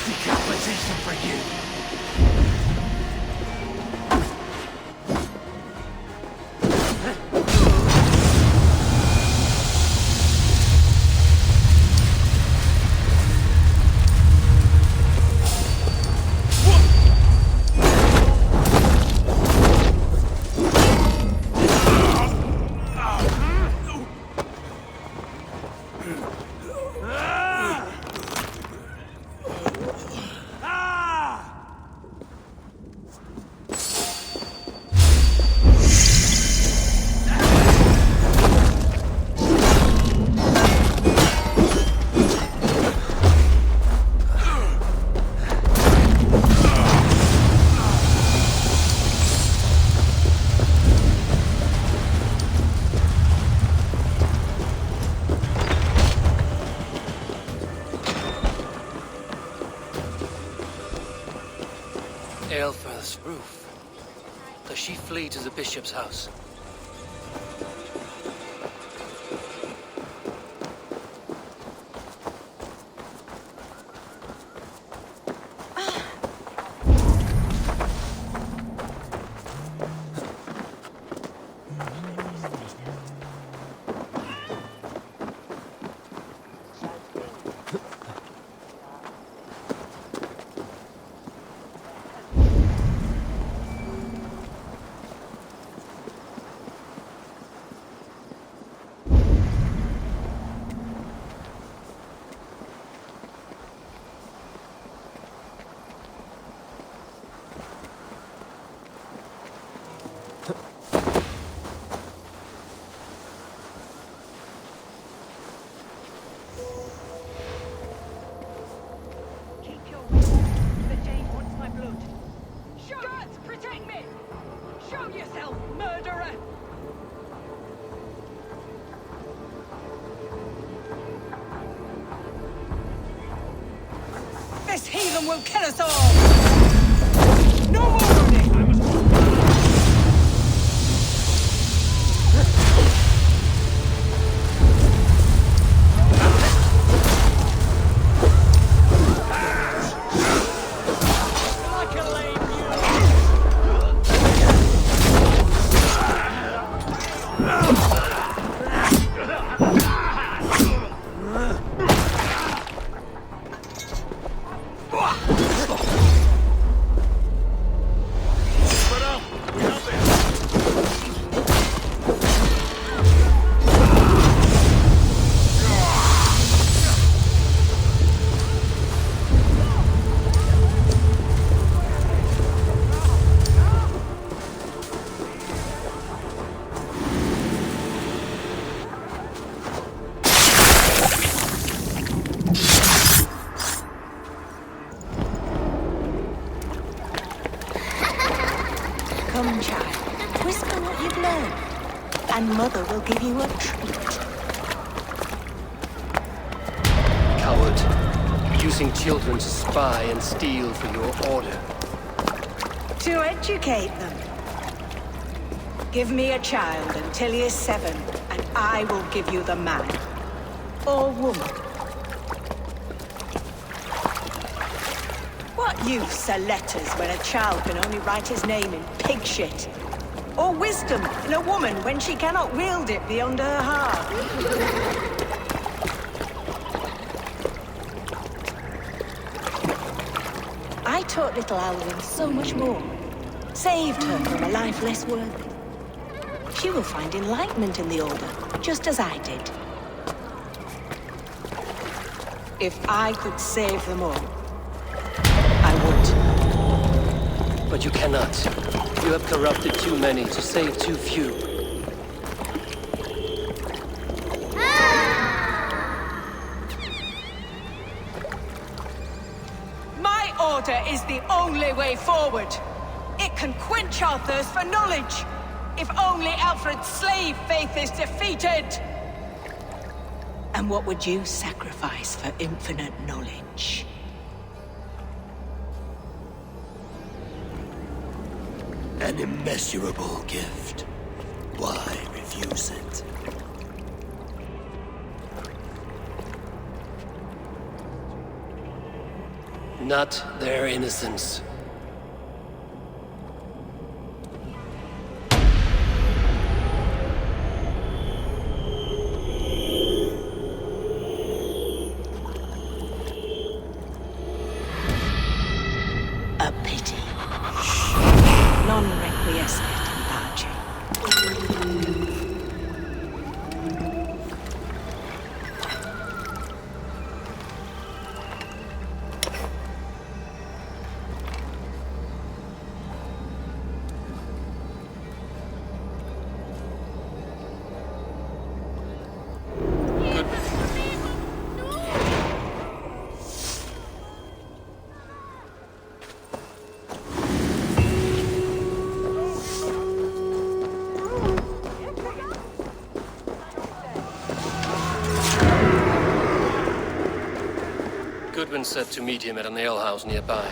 Decapitation for you. Aelfirth's roof. Does she flee to the bishop's house? Keep your wits. The Jade wants my blood. Guards, protect me! Show yourself, murderer! This heathen will kill us all! No more of this! Come, child. Whisper what you've learned, and Mother will give you a treat. Coward. Using children to spy and steal for your order. To educate them. Give me a child until he is 7, and I will give you the man. Or woman. What use are letters when a child can only write his name in pig shit? Or wisdom in a woman when she cannot wield it beyond her heart? I taught little Alwyn so much more. Saved her from a life less worthy. She will find enlightenment in the Order, just as I did. If I could save them all, I would. But you cannot. You have corrupted too many to save too few. My order is the only way forward. It can quench our thirst for knowledge. If only Alfred's slave faith is defeated. And what would you sacrifice for infinite knowledge? An immeasurable gift. Why refuse it? Not their innocence. A pity. Non requiescat in pace. Goodwin said to meet him at an alehouse nearby.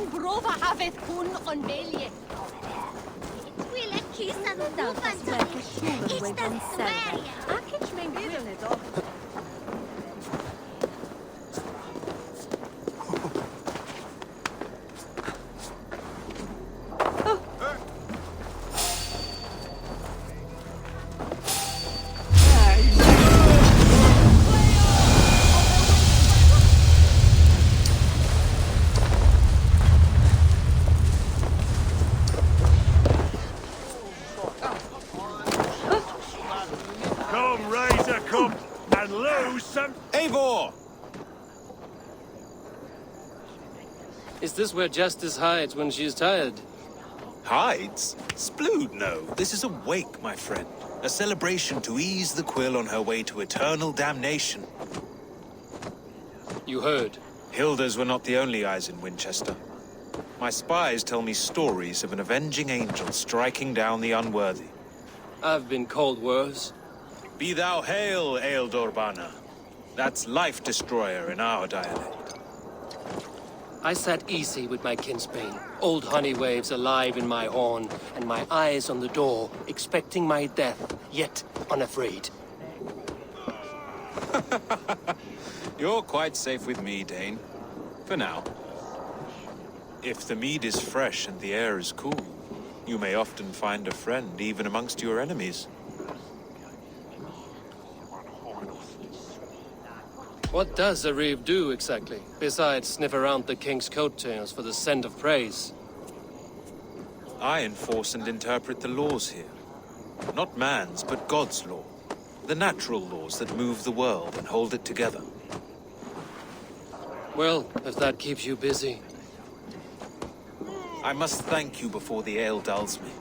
in brova haveth kun on belje. Wille kissa rupanta. It's the Sverige. Akich men gwille då. Is this where Justice hides when she's tired? Hides? Splood, no. This is a wake, my friend. A celebration to ease the quill on her way to eternal damnation. You heard. Hilda's were not the only eyes in Winchester. My spies tell me stories of an avenging angel striking down the unworthy. I've been called worse. Be thou hail, Ealdorbanna. That's Life Destroyer in our dialect. I sat easy with my kinsbane, old honey waves alive in my horn, and my eyes on the door, expecting my death, yet unafraid. You're quite safe with me, Dane. For now. If the mead is fresh and the air is cool, you may often find a friend even amongst your enemies. What does a reeve do, exactly, besides sniff around the king's coattails for the scent of praise? I enforce and interpret the laws here. Not man's, but God's law. The natural laws that move the world and hold it together. Well, if that keeps you busy. I must thank you before the ale dulls me.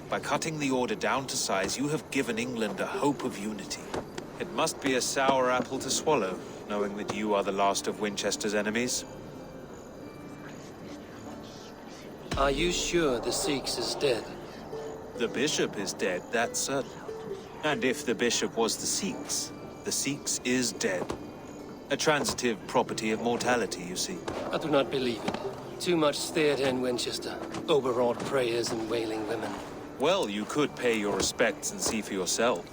By cutting the order down to size, you have given England a hope of unity. It must be a sour apple to swallow, knowing that you are the last of Winchester's enemies. Are you sure the Sikhs is dead? The bishop is dead, that's certain. And if the bishop was the Sikhs is dead. A transitive property of mortality, you see. I do not believe it. Too much theatre in Winchester. Overwrought prayers and wailing women. Well, you could pay your respects and see for yourself.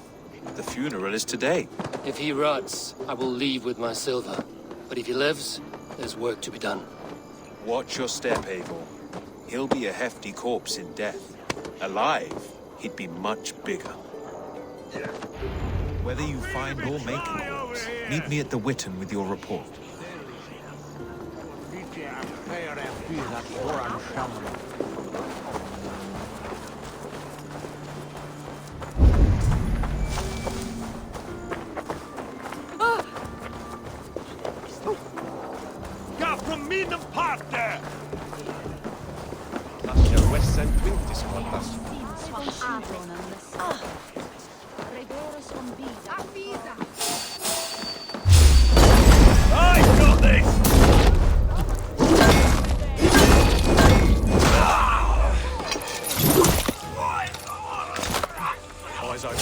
The funeral is today. If he rots, I will leave with my silver. But if he lives, there's work to be done. Watch your step, Eivor. He'll be a hefty corpse in death. Alive, he'd be much bigger. Whether you find or make a corpse, meet me at the Witten with your report. From Meadham Park there! That's West St. Quintus podcast. I got this! Eyes open.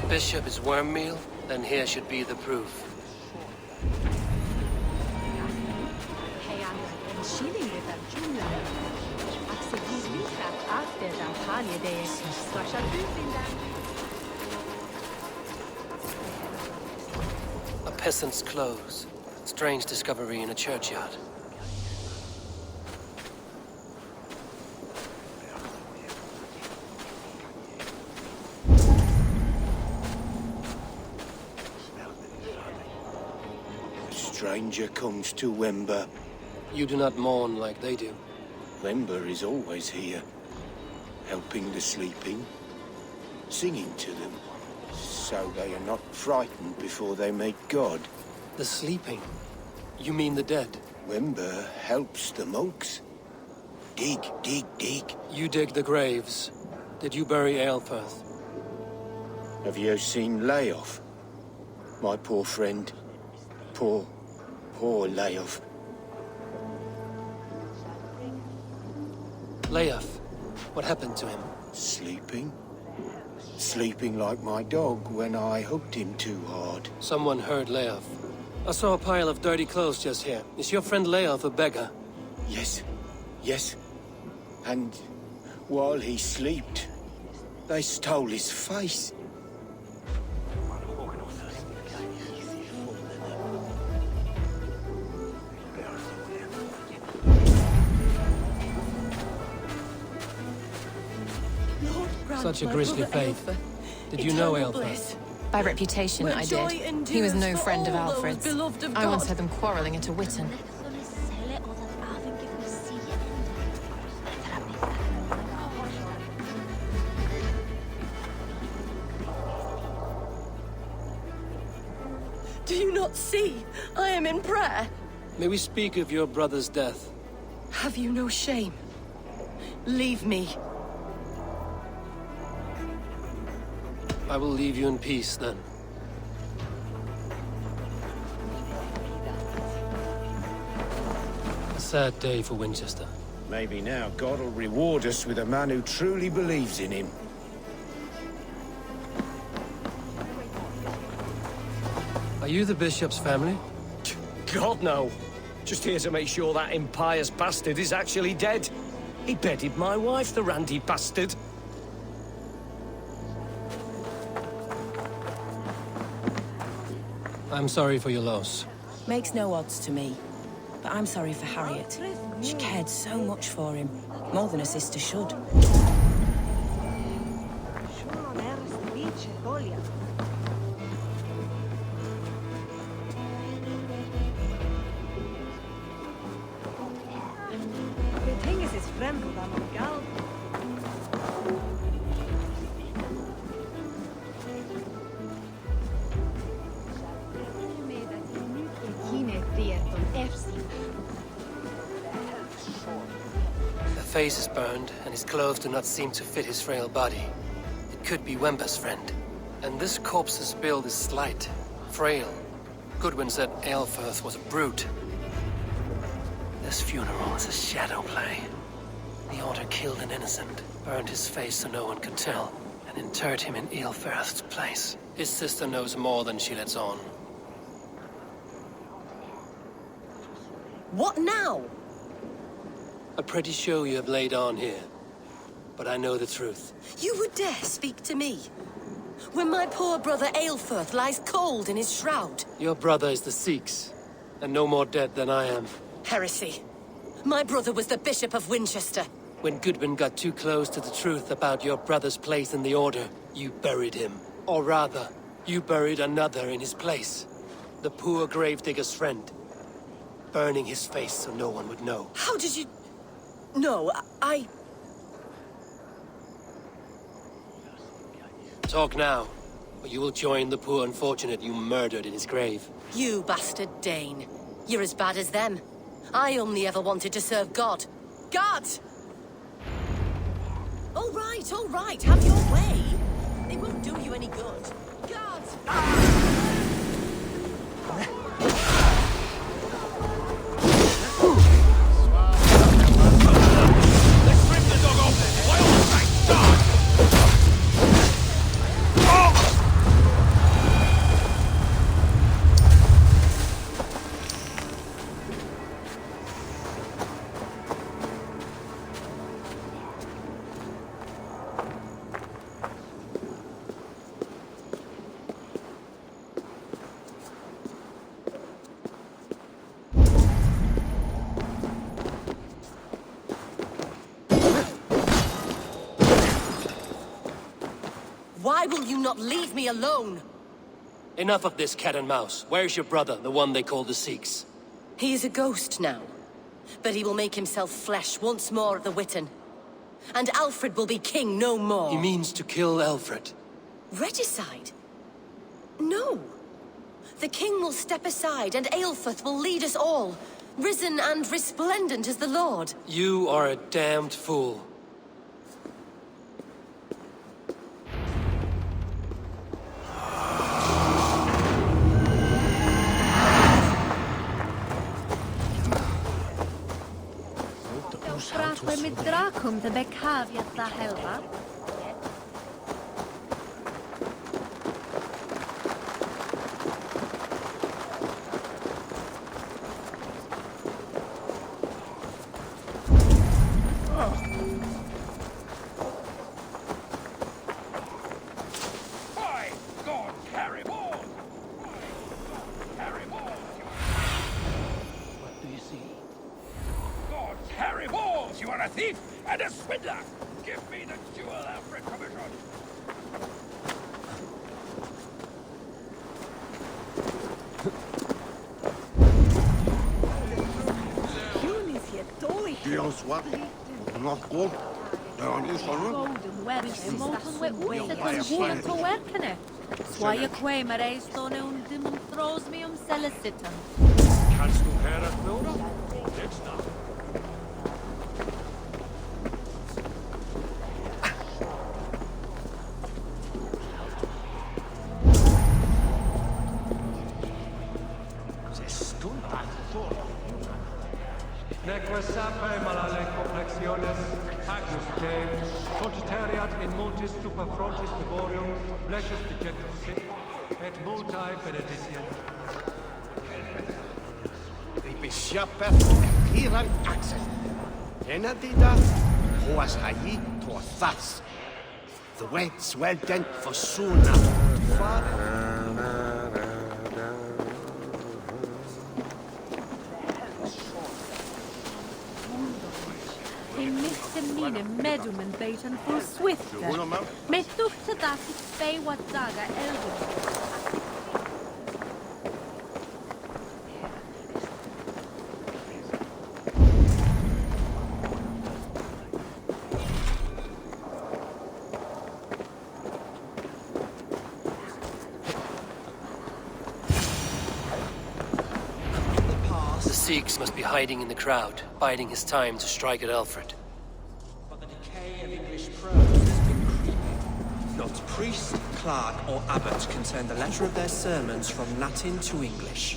Bishop is worm meal, then here should be the proof. A peasant's clothes. Strange discovery in a churchyard. Stranger comes to Wember. You do not mourn like they do. Wember is always here. helping the sleeping, singing to them, so they are not frightened before they meet God. The sleeping? You mean the dead? Wimber helps the monks. Dig, dig, dig. You dig the graves. Did you bury Aelfirth? Have you seen Leof? My poor friend. Poor Leof. Leof? What happened to him? Sleeping? Sleeping like my dog when I hooked him too hard. Someone heard Leof. I saw a pile of dirty clothes just here. Is your friend Leof a beggar? Yes. Yes. And while he slept, they stole his face. Such a grisly fate. Did you know Aelfirth? By reputation, I did. He was no friend of Alfred's. I once had them quarreling at a Witten. Do you not see? I am in prayer. May we speak of your brother's death? Have you no shame? Leave me. I will leave you in peace, then. A sad day for Winchester. Maybe now God will reward us with a man who truly believes in him. Are you the bishop's family? God, no. Just here to make sure that impious bastard is actually dead. He bedded my wife, the randy bastard. I'm sorry for your loss. Makes no odds to me. But I'm sorry for Harriet. She cared so much for him. More than a sister should. The face is burned, and his clothes do not seem to fit his frail body. It could be Wember's friend. And this corpse's build is slight, frail. Goodwin said Aelfirth was a brute. This funeral is a shadow play. The Order killed an innocent, burned his face so no one could tell, and interred him in Aelfirth's place. His sister knows more than she lets on. What now? A pretty show you have laid on here. But I know the truth. You would dare speak to me? When my poor brother Aelfirth lies cold in his shroud. Your brother is the Sikhs, and no more dead than I am. Heresy. My brother was the Bishop of Winchester. When Goodwin got too close to the truth about your brother's place in the Order, you buried him. Or rather, you buried another in his place. The poor gravedigger's friend. Burning his face so no one would know. How did you... No, I... Talk now, or you will join the poor unfortunate you murdered in his grave. You bastard Dane. You're as bad as them. I only ever wanted to serve God. Guards! All right, have your way. They won't do you any good. Guards! Why will you not leave me alone? Enough of this cat and mouse. Where's your brother, the one they call the Sikhs? He is a ghost now. But he will make himself flesh once more at the Witten. and Alfred will be king no more. He means to kill Alfred. Regicide? No. The king will step aside, and Aelfrith will lead us all, risen and resplendent as the Lord. You are a damned fool. Mit Dracum the Becaviat VALHALLA. By God, carry balls! Carry balls! What do you see? God, carry balls! You are a thief and a swindler! Give me the jewel, Alfred Commission! Dios what? Not good. Swaia quae mareis thone undimum throsmium celicitum. Kannst du Herr Knoder? Jetzt nach. Neque sape malale complexiones, agnus te, cogitariat in multis super frontis laborium, blecius digetus sit, et multae benediciens. The bishopeth hiran access. Enadida, hoas hayi to thus. The weights well dent for sooner. Mine medum and baitan full swifter. Me took to that it spay what daga elder. The Sikhs must be hiding in the crowd, biding his time to strike at Alfred. But the decay of English prose has been creeping. Not priest, clerk, or abbot can turn the letter of their sermons from Latin to English.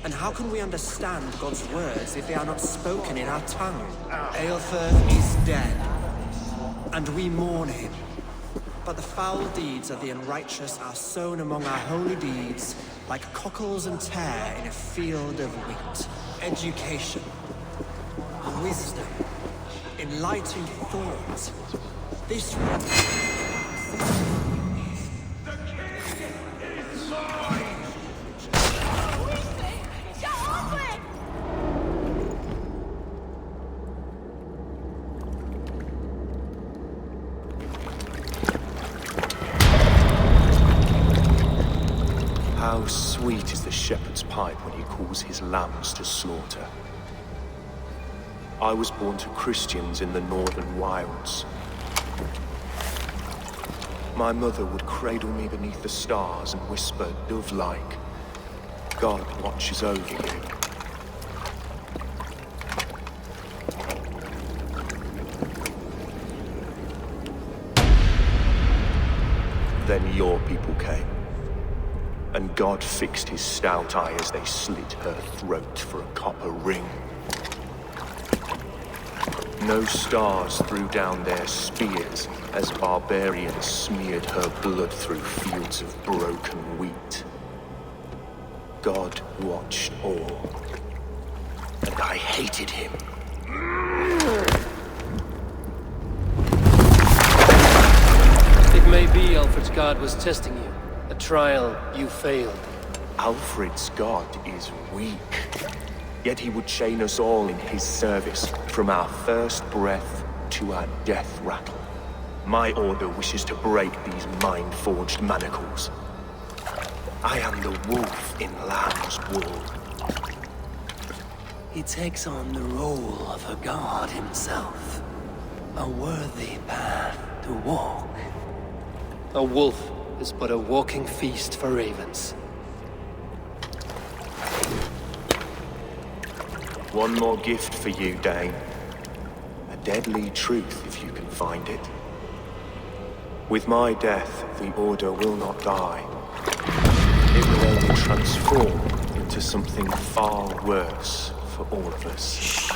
And how can we understand God's words if they are not spoken in our tongue? Aelfrith is dead, and we mourn him. But the foul deeds of the unrighteous are sown among our holy deeds, like cockles and tare in a field of wheat. Education, wisdom, enlightened thought. This How sweet is the shepherd's pipe when he calls his lambs to slaughter. I was born to Christians in the northern wilds. My mother would cradle me beneath the stars and whisper, dove-like, God watches over you. Then your people came. And God fixed his stout eye as they slit her throat for a copper ring. No stars threw down their spears as barbarians smeared her blood through fields of broken wheat. God watched all, and I hated him. It may be Alfred's God was testing you. A trial you failed. Alfred's God is weak. Yet he would chain us all in his service, from our first breath to our death rattle. My order wishes to break these mind-forged manacles. I am the wolf in lamb's wool. He takes on the role of a god himself. A worthy path to walk. A wolf is but a walking feast for ravens. One more gift for you, Dane. A deadly truth, if you can find it. With my death, the Order will not die. It will only transform into something far worse for all of us.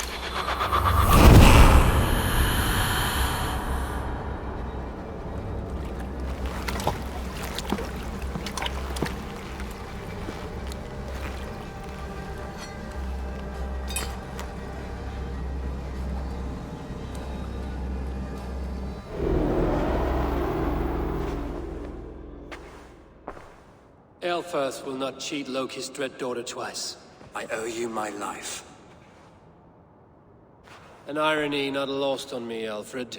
Aelfirth will not cheat Loki's dread daughter twice. I owe you my life. An irony not lost on me, Alfred.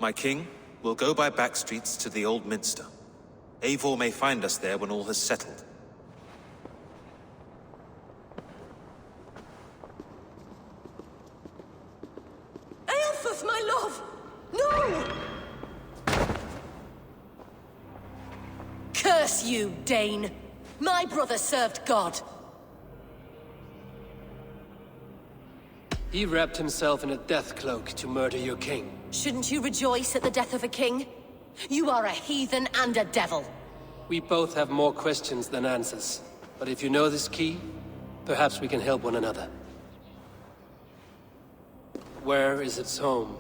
My king, we'll go by back streets to the Old Minster. Eivor may find us there when all has settled. Aelfirth, my love! No! Curse you, Dane! My brother served God. He wrapped himself in a death cloak to murder your king. Shouldn't you rejoice at the death of a king? You are a heathen and a devil. We both have more questions than answers. But if you know this key, perhaps we can help one another. Where is its home?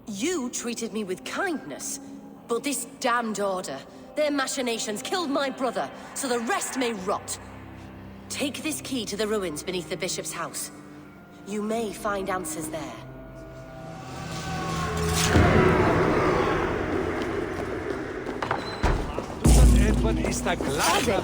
You treated me with kindness, but this damned Order, their machinations killed my brother, so the rest may rot. Take this key to the ruins beneath the bishop's house. You may find answers there. Edward ist der gleiche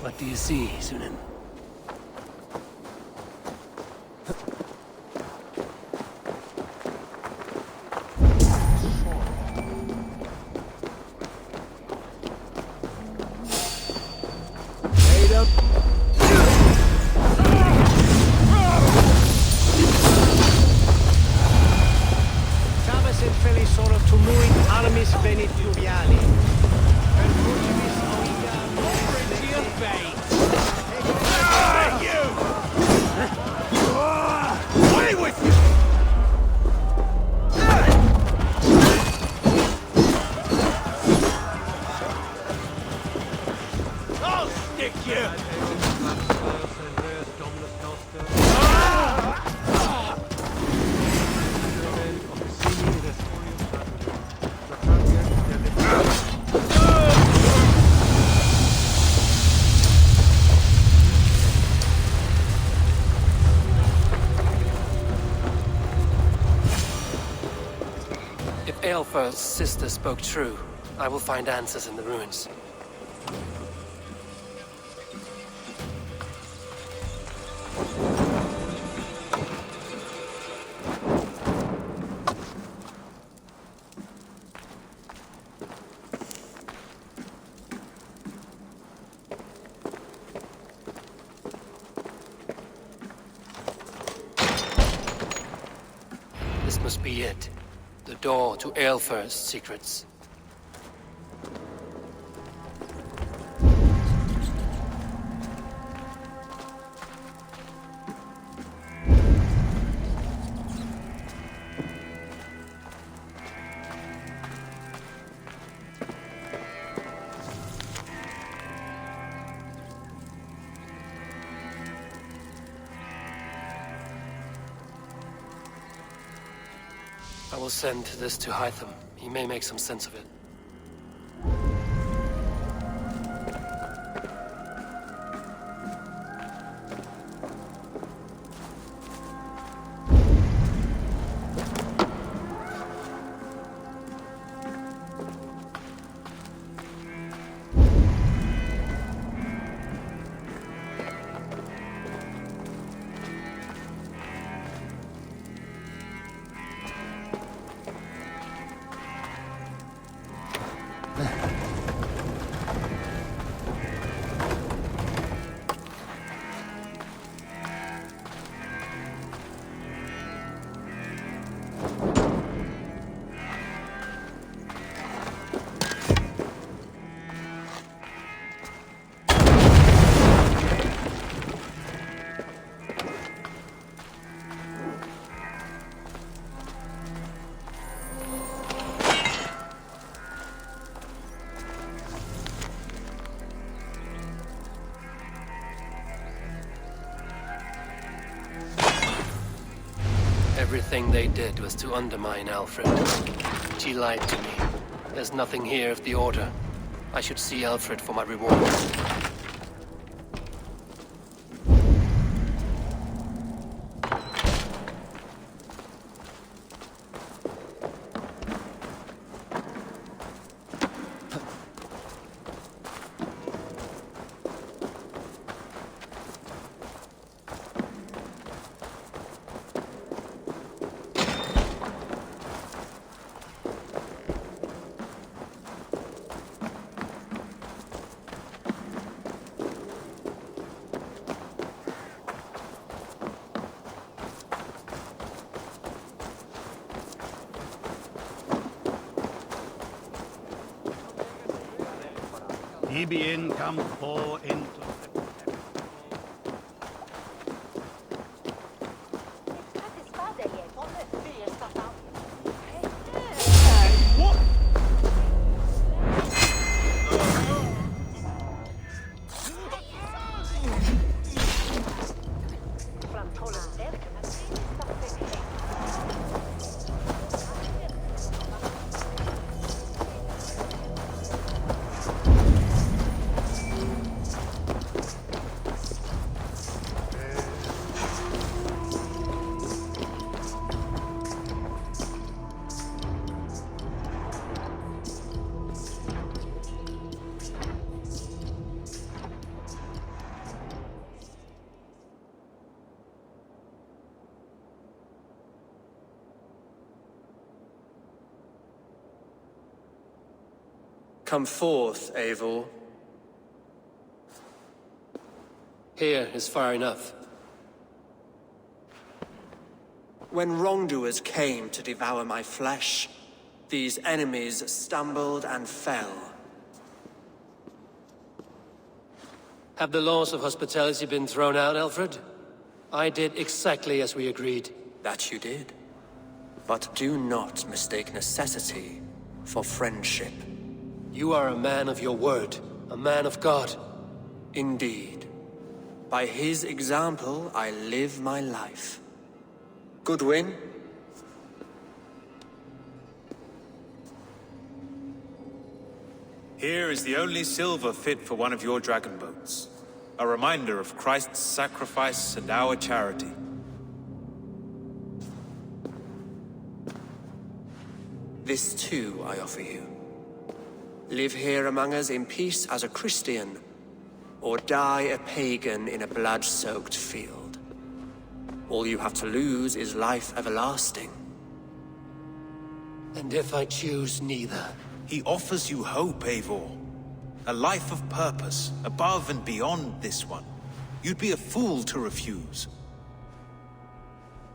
What do you see, Sunan? Sabes et felisoro tumuit armis venit fluviali. Per fugivis auiga your fate. You! Away with you! I'll stick you! If Aelfirth's sister spoke true, I will find answers in the ruins. This must be it. The door to Aelfirth's secrets. I will send this to Hytham. He may make some sense of it. Everything they did was to undermine Alfred. She lied to me. There's nothing here of the Order. I should see Alfred for my reward. Ibi in campo into... Come forth, Eivor. Here is far enough. When wrongdoers came to devour my flesh, these enemies stumbled and fell. Have the laws of hospitality been thrown out, Alfred? I did exactly as we agreed. That you did. But do not mistake necessity for friendship. You are a man of your word, a man of God. Indeed. By his example, I live my life. Goodwin? Here is the only silver fit for one of your dragon boats. A reminder of Christ's sacrifice and our charity. This too I offer you. Live here among us in peace as a Christian, or die a pagan in a blood-soaked field. All you have to lose is life everlasting. And if I choose neither? He offers you hope, Eivor. A life of purpose, above and beyond this one. You'd be a fool to refuse.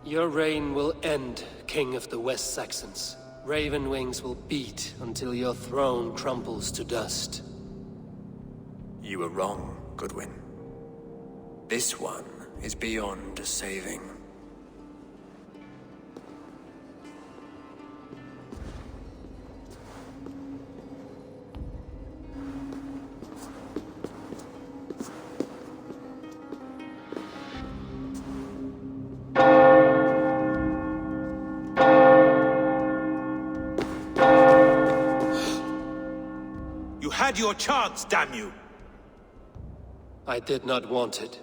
Your reign will end, King of the West Saxons. Raven wings will beat until your throne crumbles to dust. You were wrong, Goodwin. This one is beyond saving. Had your chance, damn you! I did not want it.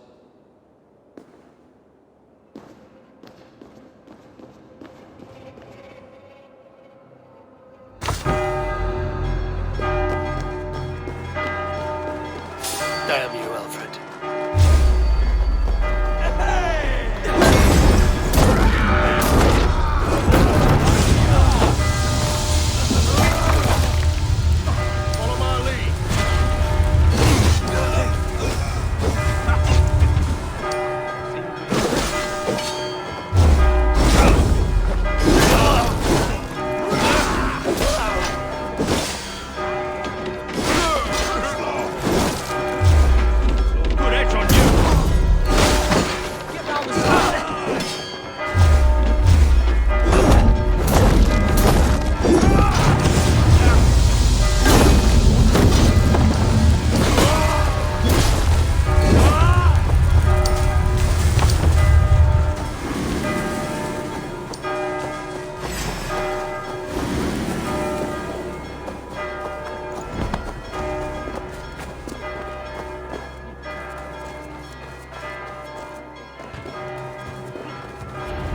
Damn you, Alfred.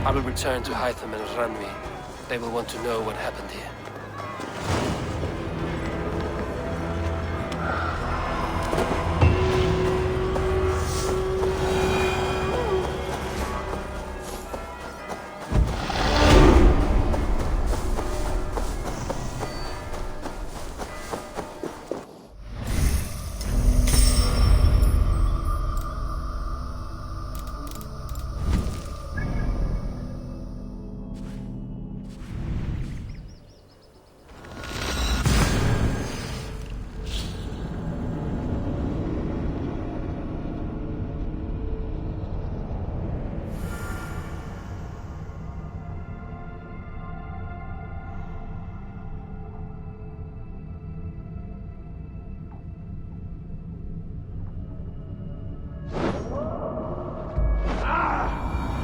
I will return to Hytham and Ranmi. They will want to know what happened here.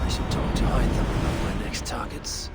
I should talk to Hytham about my next targets.